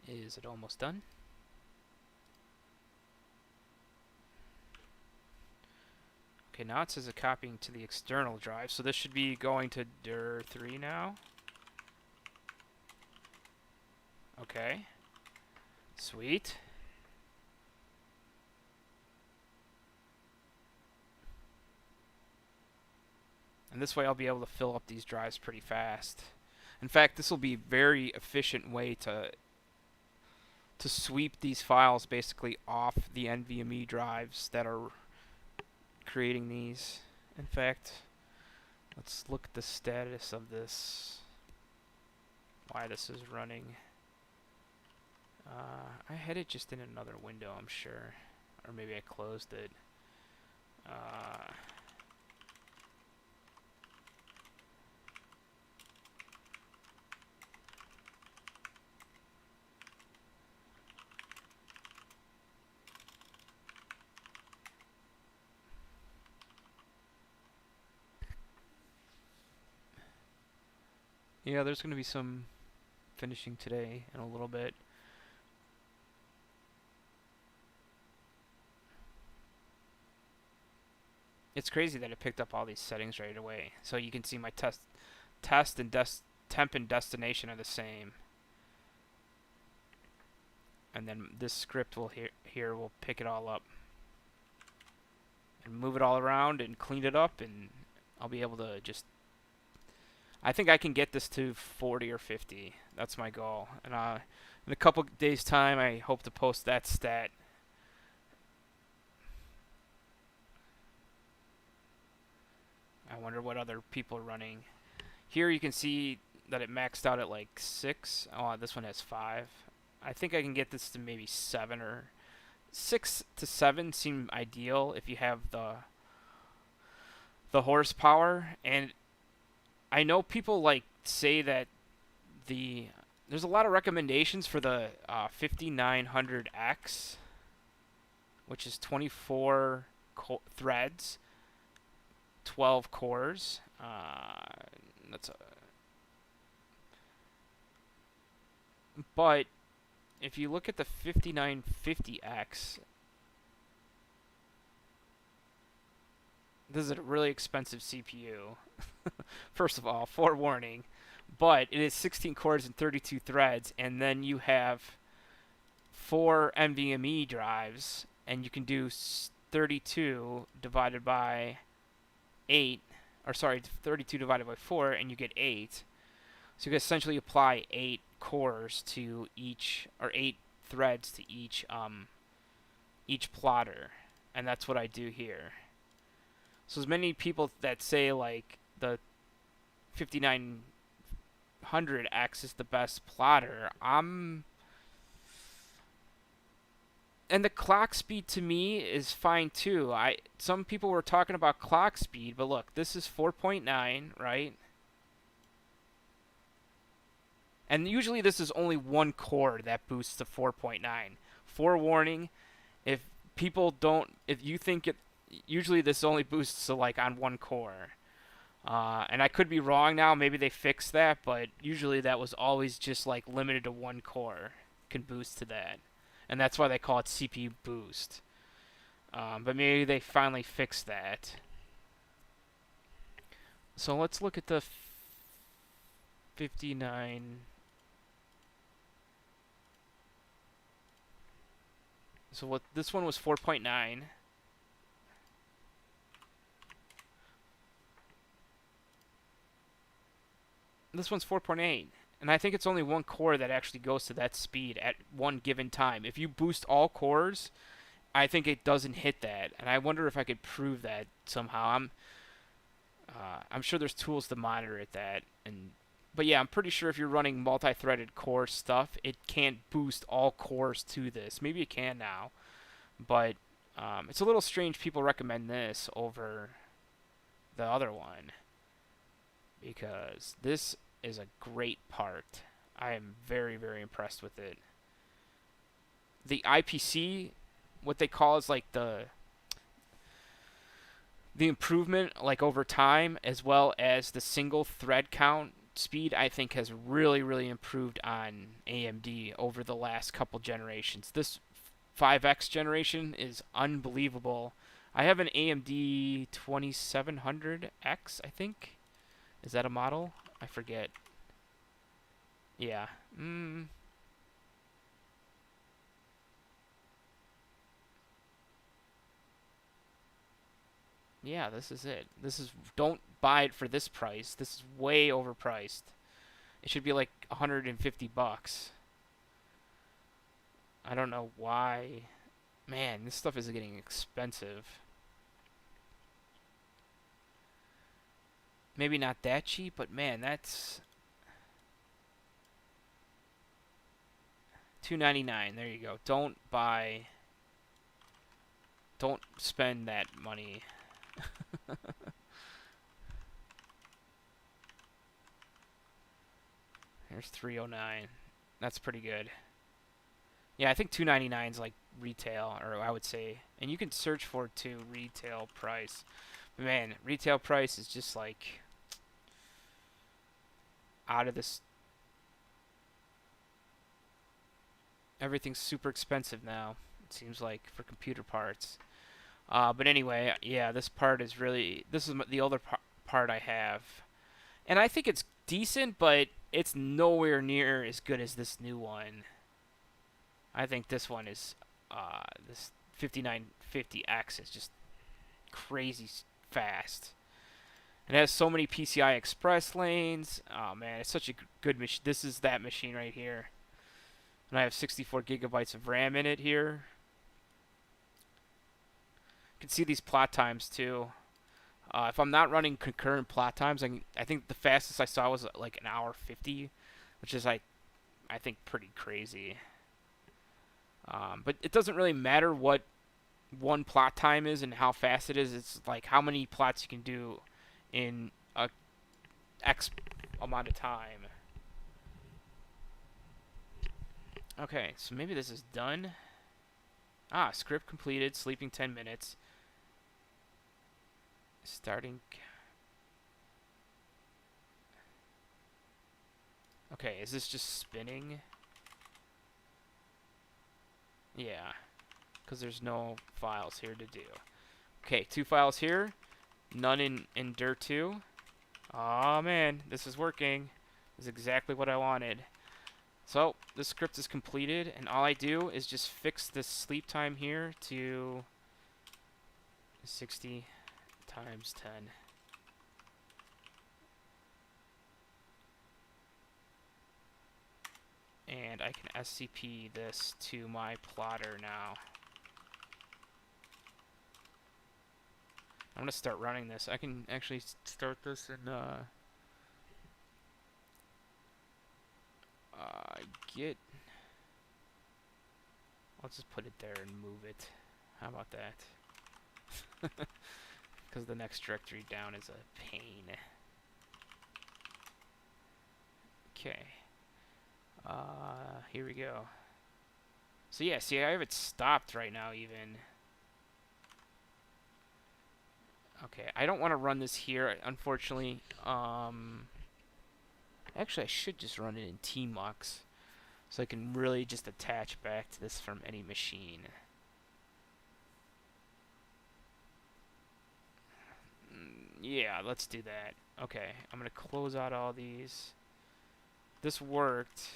Is it almost done? Okay, now it says it's copying to the external drive, so this should be going to dir3 now. Okay. Sweet. And this way I'll be able to fill up these drives pretty fast. In fact, this will be a very efficient way to sweep these files basically off the NVMe drives that are creating these. In fact, let's look at the status of this, why this is running. I had it just in another window, I'm sure. Or maybe I closed it. Yeah, there's going to be some finishing today in a little bit. It's crazy that it picked up all these settings right away. So you can see my test and temp and destination are the same. And then this script will here will pick it all up and move it all around and clean it up, and I'll be able to just, I think I can get this to 40 or 50. That's my goal. And in a couple days time I hope to post that stat. I wonder what other people are running. Here you can see that it maxed out at like 6. Oh, this one has 5. I think I can get this to maybe 7, or 6 to 7 seem ideal if you have the horsepower. And I know people like say that there's a lot of recommendations for the 5900X, which is 24 threads, 12 cores. But if you look at the 5950X, this is a really expensive CPU. First of all, forewarning, but it is 16 cores and 32 threads, and then you have 4 NVMe drives, and you can do 32 divided by 8, or sorry, 32 divided by 4, and you get 8. So you can essentially apply 8 cores to each, or 8 threads to each plotter, and that's what I do here. So as many people that say like the 5900X is the best plotter, and the clock speed to me is fine too. Some people were talking about clock speed, but look, this is 4.9, right? And usually this is only one core that boosts to 4.9. Forewarning, if you think it, usually this only boosts to like on one core. And I could be wrong now, maybe they fixed that, but usually that was always just like limited to one core can boost to that. And that's why they call it CPU boost. But maybe they finally fixed that. So let's look at the 59. So what this one was 4.9. This one's 4.8. And I think it's only one core that actually goes to that speed at one given time. If you boost all cores, I think it doesn't hit that. And I wonder if I could prove that somehow. I'm sure there's tools to monitor it but yeah, I'm pretty sure if you're running multi-threaded core stuff, it can't boost all cores to this. Maybe it can now, but it's a little strange people recommend this over the other one, because this is a great part. I am very, very impressed with it. The IPC, what they call is like the improvement like over time, as well as the single thread count speed, I think has really, really improved on AMD over the last couple generations. This 5X generation is unbelievable. I have an AMD 2700X, I think. Is that a model? I forget. Yeah. Yeah, this is it. This is don't buy it for this price. This is way overpriced. It should be like 150 bucks. I don't know why. Man, this stuff is getting expensive. Maybe not that cheap, but man, that's 299. There you go. Don't spend that money. Here's 309. That's pretty good. Yeah, I think 299 is like retail, or I would say, and you can search for it too, retail price. But man, retail price is just like out of this. Everything's super expensive now. It seems like for computer parts. But anyway, yeah, this part is really this is the older part I have, and I think it's decent, but it's nowhere near as good as this new one. I think this one is this 5950X is just crazy fast. It has so many PCI Express lanes. Oh man, it's such a good machine. This is that machine right here. And I have 64 gigabytes of RAM in it here. You can see these plot times too. If I'm not running concurrent plot times, I think the fastest I saw was like an hour 50, which is like I think pretty crazy. But it doesn't really matter what one plot time is and how fast it is. It's like how many plots you can do in a X amount of time. Okay, so maybe this is done. Ah, script completed, sleeping 10 minutes. Starting. Okay, is this just spinning? Yeah, because there's no files here to do. Okay, 2 files here, none in dir2. Aw, man, this is working. This is exactly what I wanted. So, the script is completed, and all I do is just fix this sleep time here to 60 times 10. And I can SCP this to my plotter now. I'm going to start running this. I can actually start this in Git. I'll just put it there and move it. How about that? Because the next directory down is a pain. Okay. Here we go. So yeah, see, I have it stopped right now even. Okay, I don't want to run this here, unfortunately. Actually, I should just run it in tmux, so I can really just attach back to this from any machine. Yeah, let's do that. Okay, I'm going to close out all these. This worked.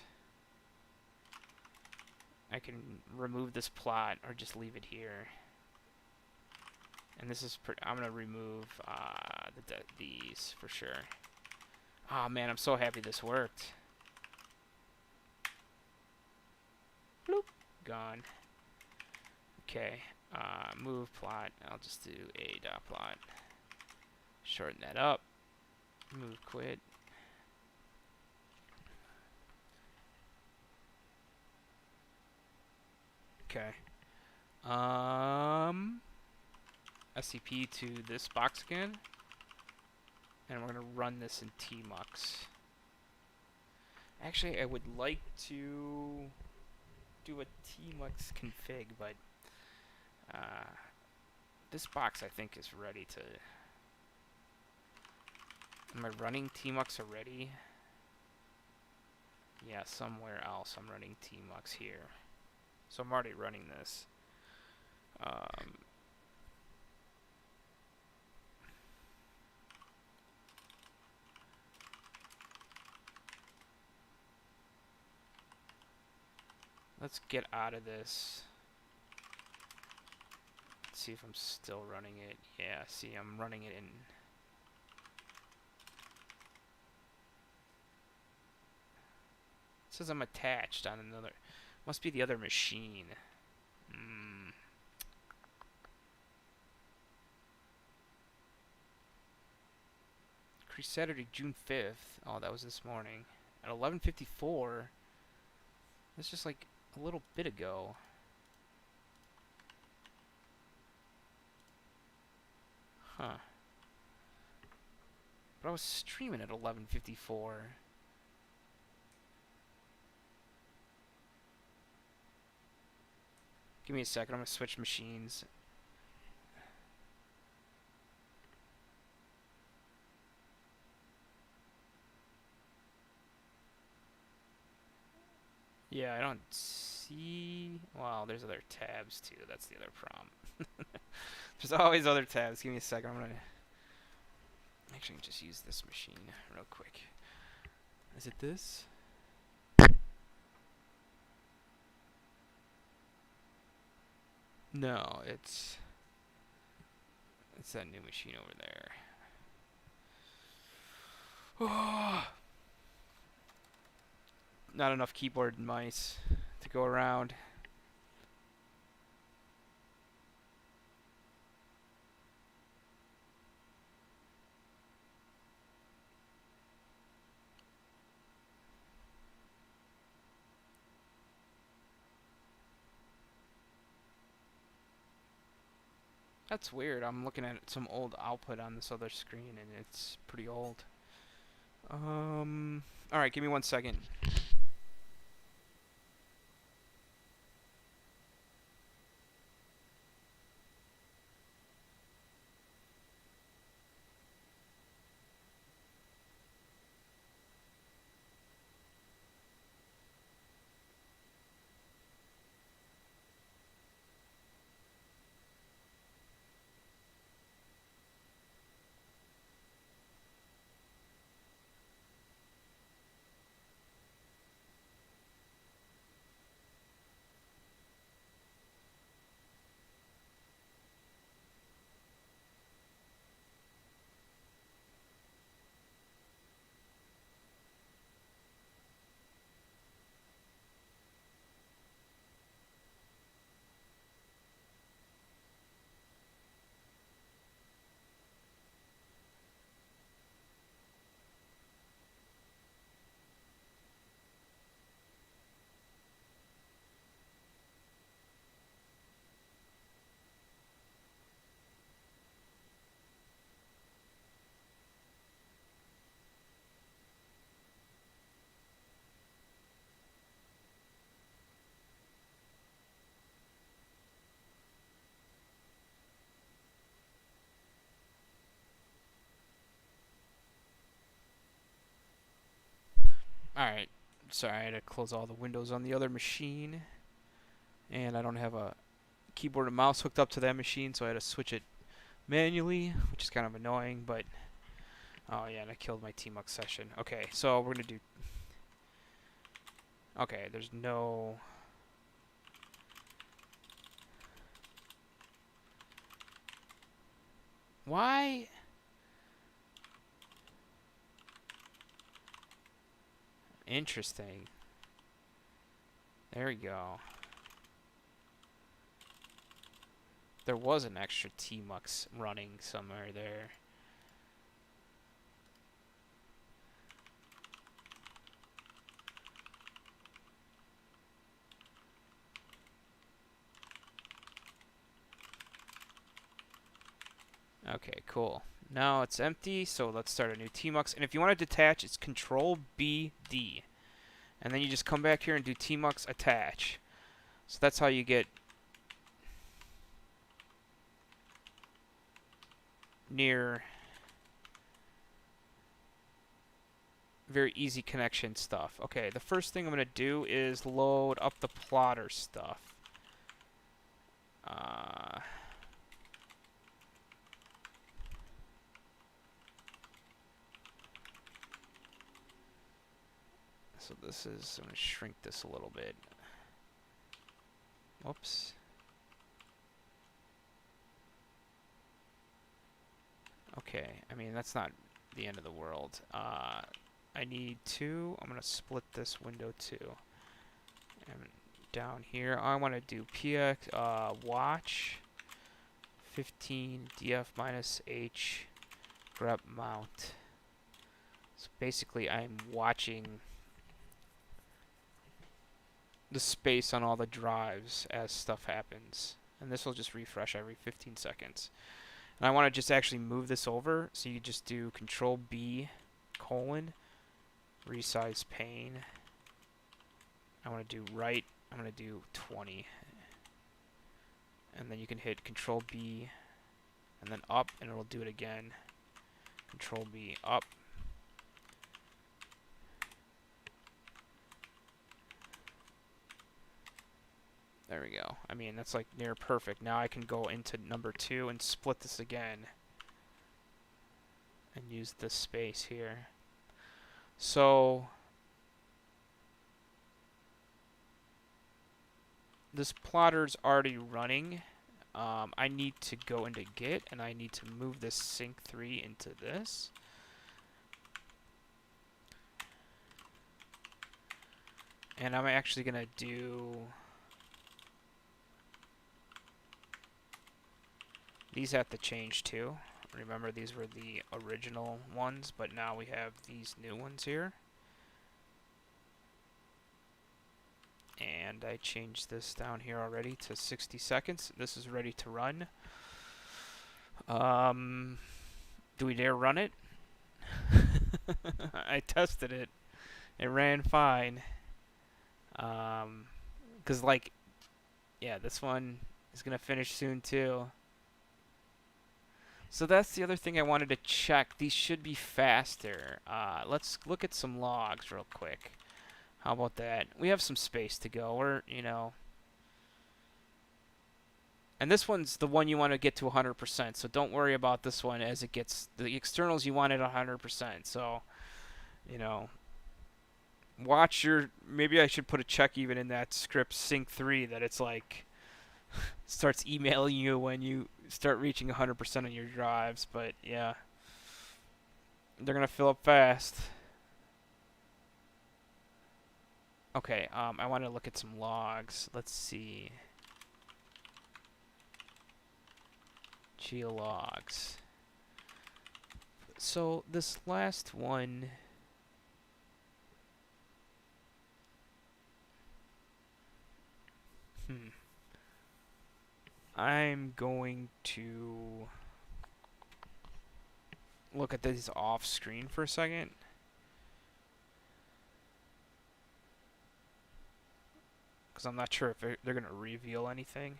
I can remove this plot or just leave it here. And this is I'm going to remove these for sure. Oh man, I'm so happy this worked. Bloop. Gone. Okay. Move plot. I'll just do a dot plot. Shorten that up. Move quit. Okay. SCP to this box again. And we're going to run this in tmux. Actually, I would like to do a tmux config, but this box I think is ready to... Am I running tmux already? Yeah, somewhere else I'm running tmux here. So I'm already running this. Let's get out of this. Let's see if I'm still running it. Yeah, see, I'm running it in... It says I'm attached on another... Must be the other machine. Saturday, June 5th. Oh, that was this morning. At 11:54. That's just like a little bit ago. Huh. But I was streaming at 11:54. Give me a second. I'm going to switch machines. Yeah, I don't see... Well, there's other tabs, too. That's the other problem. There's always other tabs. Give me a second. I'm going to... Actually, just use this machine real quick. Is it this? No, it's that new machine over there. Not enough keyboard and mice to go around. That's weird. I'm looking at some old output on this other screen, and it's pretty old. Alright, give me 1 second. Alright, sorry, I had to close all the windows on the other machine. And I don't have a keyboard and mouse hooked up to that machine, so I had to switch it manually, which is kind of annoying, but... Oh yeah, and I killed my tmux session. Okay, so we're going to do... Okay, there's no... Why? Interesting. There we go. There was an extra tmux running somewhere there. Okay, cool. Now it's empty, so let's start a new tmux. And if you want to detach, it's Control B D. And then you just come back here and do tmux attach. So that's how you get near very easy connection stuff. Okay, the first thing I'm going to do is load up the plotter stuff. So this is, I'm going to shrink this a little bit. Whoops. Okay, I mean, that's not the end of the world. I need two. I'm going to split this window too. And down here, I want to do px watch 15 df minus h grep mount. So basically, I'm watching the space on all the drives as stuff happens. And this will just refresh every 15 seconds. And I want to just actually move this over, so you just do Control B colon resize pane. I want to do right. I'm going to do 20. And then you can hit Control B and then up, and it'll do it again. Control B up. There we go. I mean, that's like near perfect. Now I can go into number 2 and split this again. And use this space here. So this plotter's already running. I need to go into Git, and I need to move this sync3 into this. And I'm actually going to do... These have to change too. Remember, these were the original ones, but now we have these new ones here. And I changed this down here already to 60 seconds. This is ready to run. Do we dare run it? I tested it. It ran fine. 'Cause like, yeah, this one is gonna finish soon too. So that's the other thing I wanted to check. These should be faster. Let's look at some logs real quick. How about that? We have some space to go. We're, you know... And this one's the one you want to get to 100%, so don't worry about this one as it gets... The externals you want it 100%, so... You know... Watch your... Maybe I should put a check even in that script sync3 that it's like... starts emailing you when you start reaching 100% on your drives, but yeah. They're going to fill up fast. Okay, I want to look at some logs. Let's see. Geologs. So this last one... I'm going to look at these off screen for a second. Because I'm not sure if they're going to reveal anything.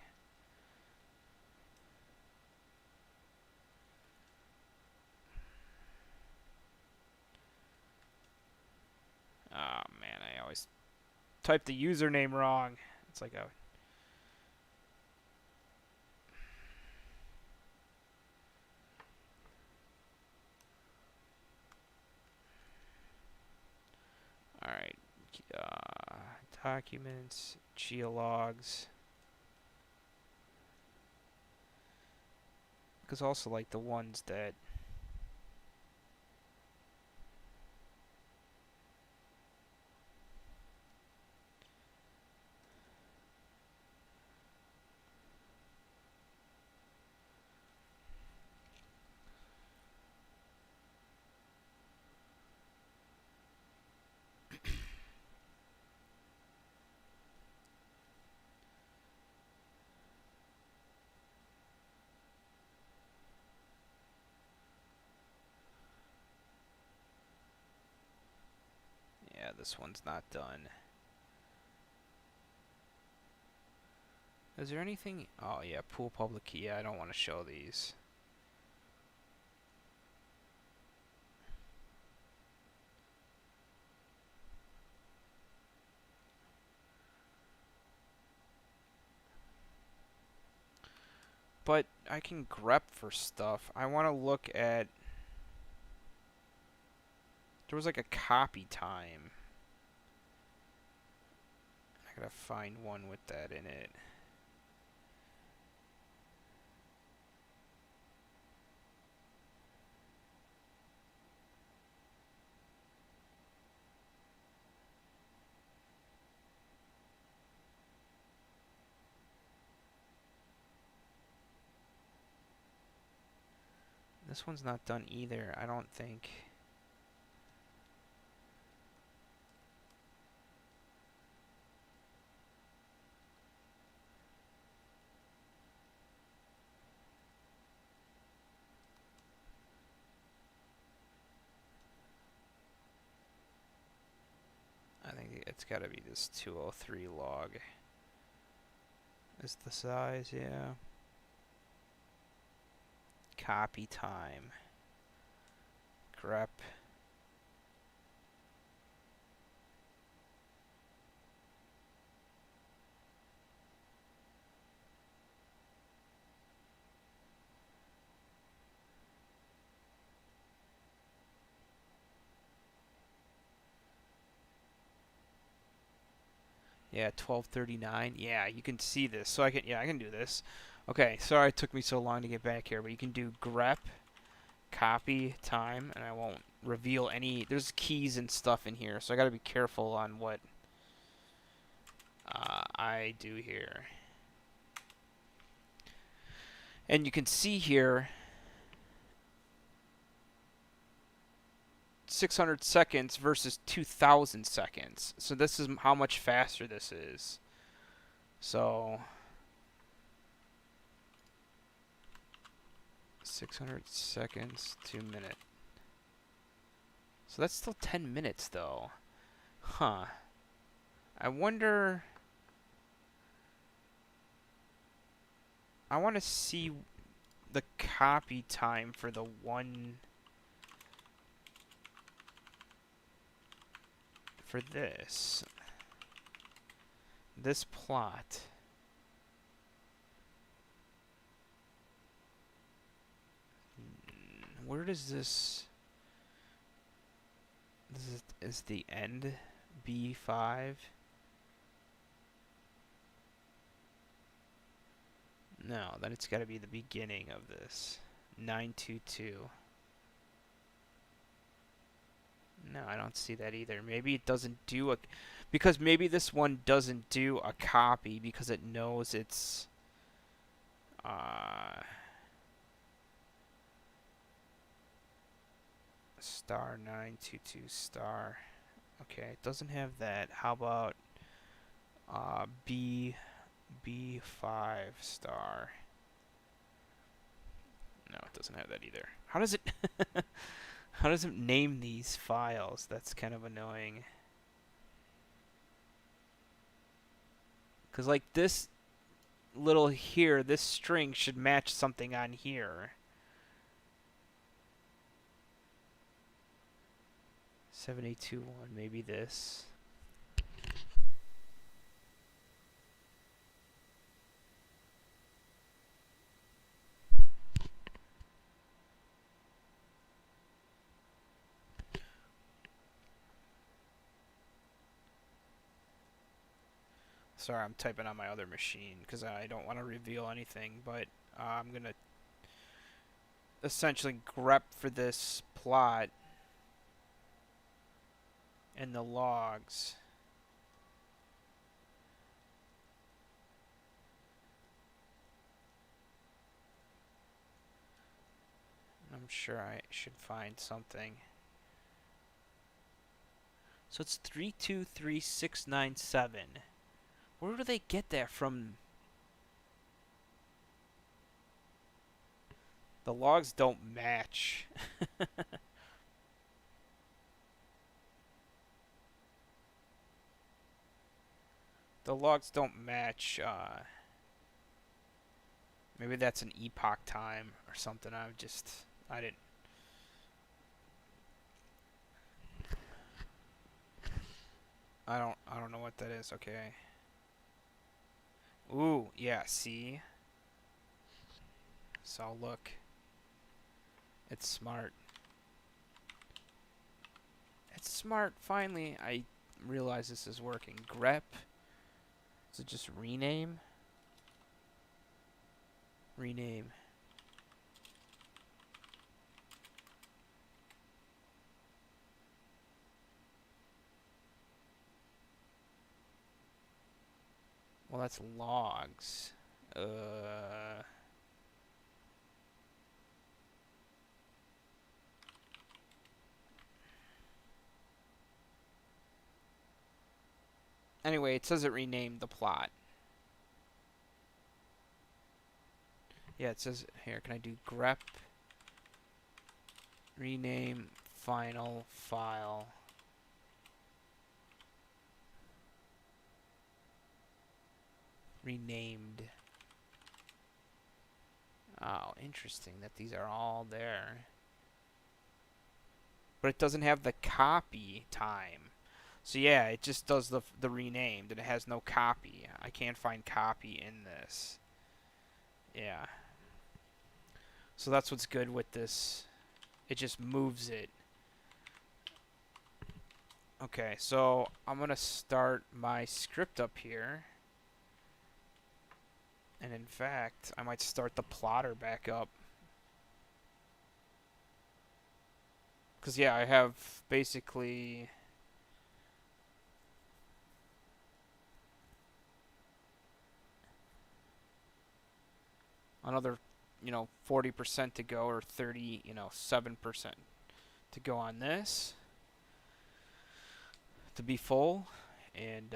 Oh man, I always type the username wrong. It's like a... Alright, documents, geologs. Because also like the ones that... this one's not done. Is there anything? Oh yeah, pool public key. Yeah, I don't want to show these. But I can grep for stuff. I want to look at... There was like a copy time. I gotta find one with that in it. This one's not done either, I don't think. I think it's gotta be this 203 log. Is the size, yeah. Copy time. Grep. Yeah, 1239. Yeah, you can see this. So I can do this. Okay, sorry it took me so long to get back here, but you can do grep copy time, and I won't reveal any. There's keys and stuff in here, so I got to be careful on what I do here. And you can see here 600 seconds versus 2,000 seconds. So this is how much faster this is. So 600 seconds to minute. So that's still 10 minutes though. Huh. I wonder... I want to see the copy time for the one... For this plot. Where does this... This is the end B5. No, then it's got to be the beginning of this. 922. No, I don't see that either. Maybe it doesn't do a... Because maybe this one doesn't do a copy because it knows it's... star 922 star. Okay, it doesn't have that. How about B5 star? No, it doesn't have that either. How does it how does it name these files? That's kind of annoying. Cuz like this little here, this string should match something on here. 7821, maybe this. Sorry, I'm typing on my other machine because I don't want to reveal anything, but I'm going to essentially grep for this plot in the logs. I'm sure I should find something. So it's 323697. Where do they get that from? The logs don't match. The logs don't match. Maybe that's an epoch time or something. I didn't. I don't know what that is. Okay. Ooh, yeah. See. So look, it's smart. It's smart. Finally, I realize this is working. Grep. Is it just rename? Rename. Well, that's logs. Anyway, it says it renamed the plot. Yeah, it says here. Can I do grep rename final file? Renamed. Oh, interesting that these are all there. But it doesn't have the copy time. So yeah, it just does the renamed and it has no copy. I can't find copy in this. Yeah. So that's what's good with this. It just moves it. Okay, so I'm going to start my script up here. And in fact, I might start the plotter back up. Because yeah, I have basically another, 40% to go, or 7% to go on this to be full. And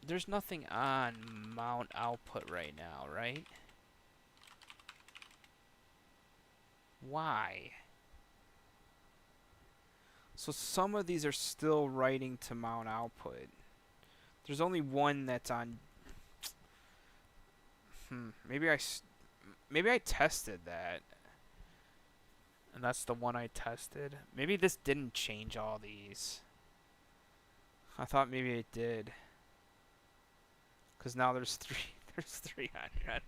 there's nothing on mount output right now, right? Why? So some of these are still writing to mount output. There's only one that's on. Maybe I tested that, and that's the one I tested. Maybe this didn't change all these. I thought maybe it did. Cause now there's three. There's three on here.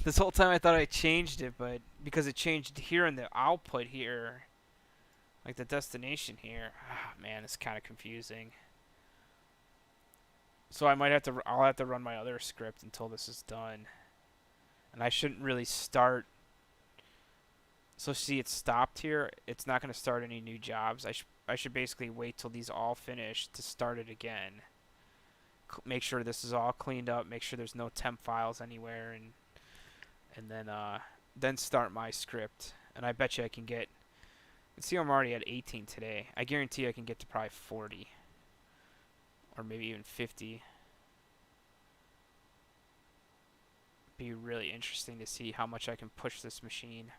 This whole time I thought I changed it, but because it changed here in the output here, like the destination here. Ah, man, it's kind of confusing. So I'll have to run my other script until this is done. And I shouldn't really start. So see, it stopped here. It's not going to start any new jobs. I should basically wait till these all finish to start it again. Make sure this is all cleaned up. Make sure there's no temp files anywhere, and then start my script. And I bet you I can get. Let's see, I'm already at 18 today. I guarantee I can get to probably 40, or maybe even 50. Be really interesting to see how much I can push this machine.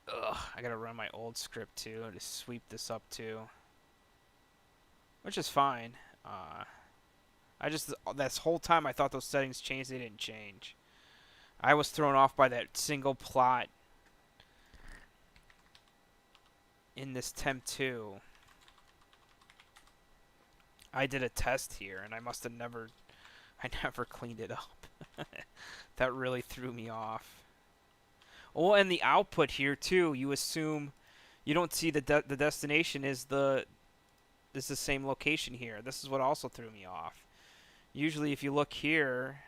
Ugh, I gotta run my old script too to sweep this up too, which is fine. This whole time I thought those settings changed. They didn't change. I was thrown off by that single plot in this temp 2. I did a test here, and I never cleaned it up. That really threw me off. Oh, and the output here too. You assume you don't see the destination is the same location here. This is what also threw me off. Usually, if you look here,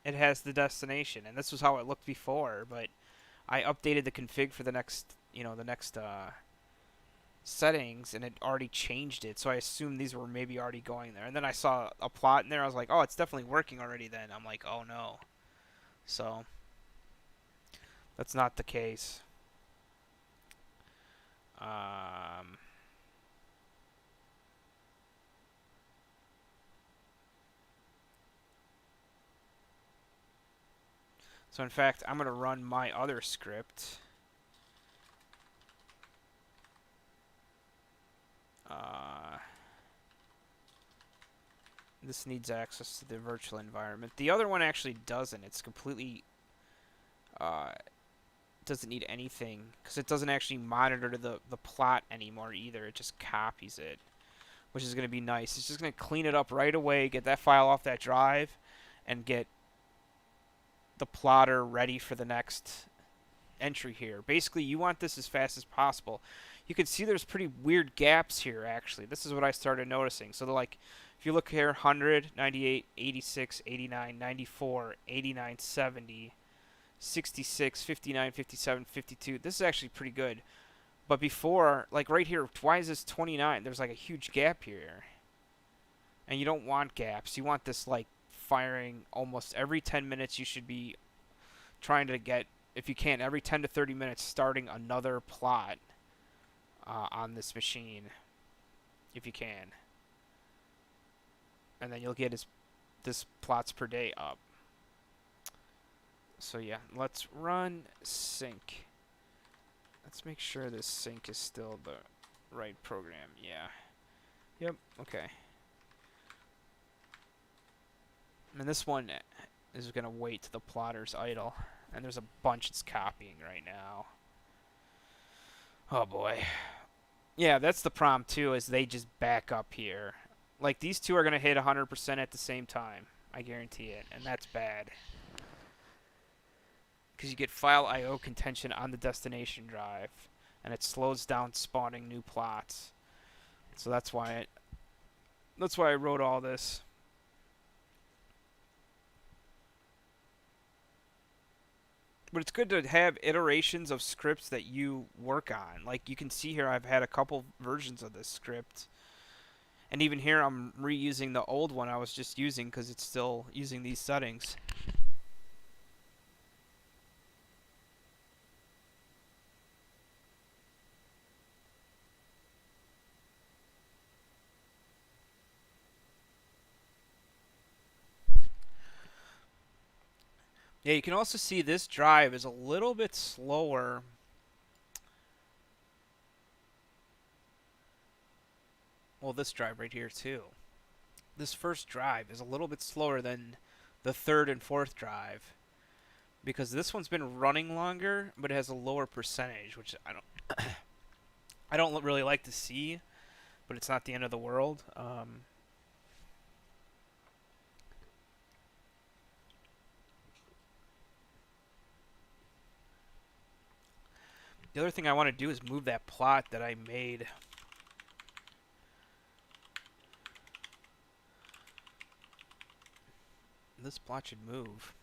it has the destination, and this was how it looked before. But I updated the config for the next settings, and it already changed it. So I assumed these were maybe already going there. And then I saw a plot in there. I was like, oh, it's definitely working already then. I'm like, oh no. So that's not the case. So in fact, I'm going to run my other script. This needs access to the virtual environment. The other one actually doesn't. It's completely doesn't need anything because it doesn't actually monitor the plot anymore either. It just copies it, which is going to be nice. It's just going to clean it up right away, get that file off that drive, and get the plotter ready for the next entry here. Basically, you want this as fast as possible. You can see there's pretty weird gaps here, actually. This is what I started noticing. So, like, if you look here, 100, 98, 86, 89, 94, 89, 70, 66, 59, 57, 52. This is actually pretty good. But before, like right here, why is this 29? There's like a huge gap here. And you don't want gaps. You want this like firing almost every 10 minutes. You should be trying to get, if you can, every 10 to 30 minutes starting another plot on this machine, if you can. And then you'll get this plots per day up. So yeah, let's run sync. Let's make sure this sync is still the right program. Yeah. Yep, okay. And this one is going to wait till the plotter's idle. And there's a bunch it's copying right now. Oh boy. Yeah, that's the problem too, is they just back up here. Like, these two are going to hit 100% at the same time. I guarantee it. And that's bad. Because you get file I/O contention on the destination drive. And it slows down spawning new plots. So that's why I wrote all this. But it's good to have iterations of scripts that you work on. Like, you can see here I've had a couple versions of this script. And even here I'm reusing the old one I was just using because it's still using these settings. Yeah, you can also see this drive is a little bit slower. Well, this drive right here too. This first drive is a little bit slower than the third and fourth drive because this one's been running longer, but it has a lower percentage, which I don't really like to see, but it's not the end of the world. The other thing I want to do is move that plot that I made. This plot should move.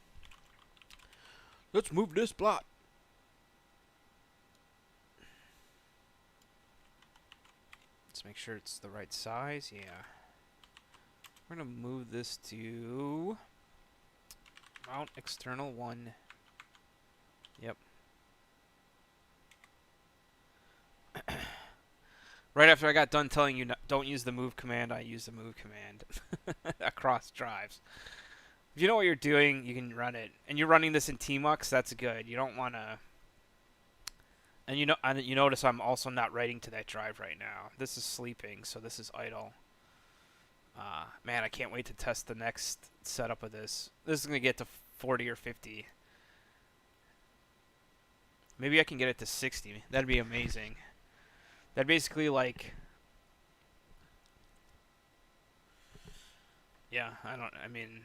Let's move this plot. Let's make sure it's the right size. Yeah. We're going to move this to mount external 1. Yep. Right after I got done telling you don't use the move command, I use the move command across drives. If you know what you're doing, you can run it. And you're running this in Tmux, that's good. You don't want to... And you notice I'm also not writing to that drive right now. This is sleeping, so this is idle. Man, I can't wait to test the next setup of this. This is going to get to 40 or 50. Maybe I can get it to 60. That'd be amazing. That basically, like... Yeah, I mean...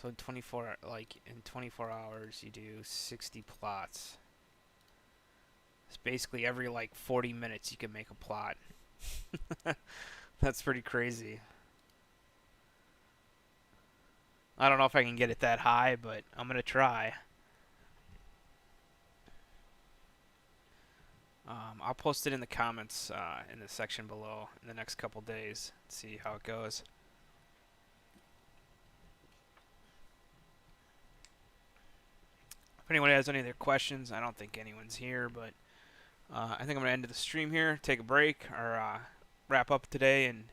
So in 24 hours, you do 60 plots. It's basically every, like, 40 minutes you can make a plot. That's pretty crazy. I don't know if I can get it that high, but I'm going to try. I'll post it in the comments in the section below in the next couple days. See how it goes. If anyone has any other questions, I don't think anyone's here, but I think I'm going to end the stream here, take a break, or wrap up today, and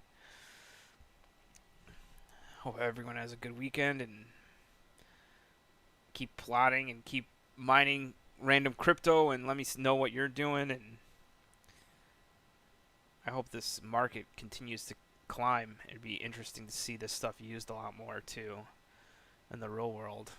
Hope everyone has a good weekend and keep plotting and keep mining random crypto and let me know what you're doing. And I hope this market continues to climb. It'd be interesting to see this stuff used a lot more too in the real world.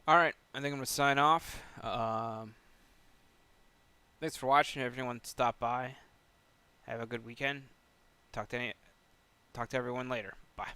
Alright, I think I'm going to sign off. Thanks for watching. Everyone stop by. Have a good weekend. Talk to everyone later. Bye.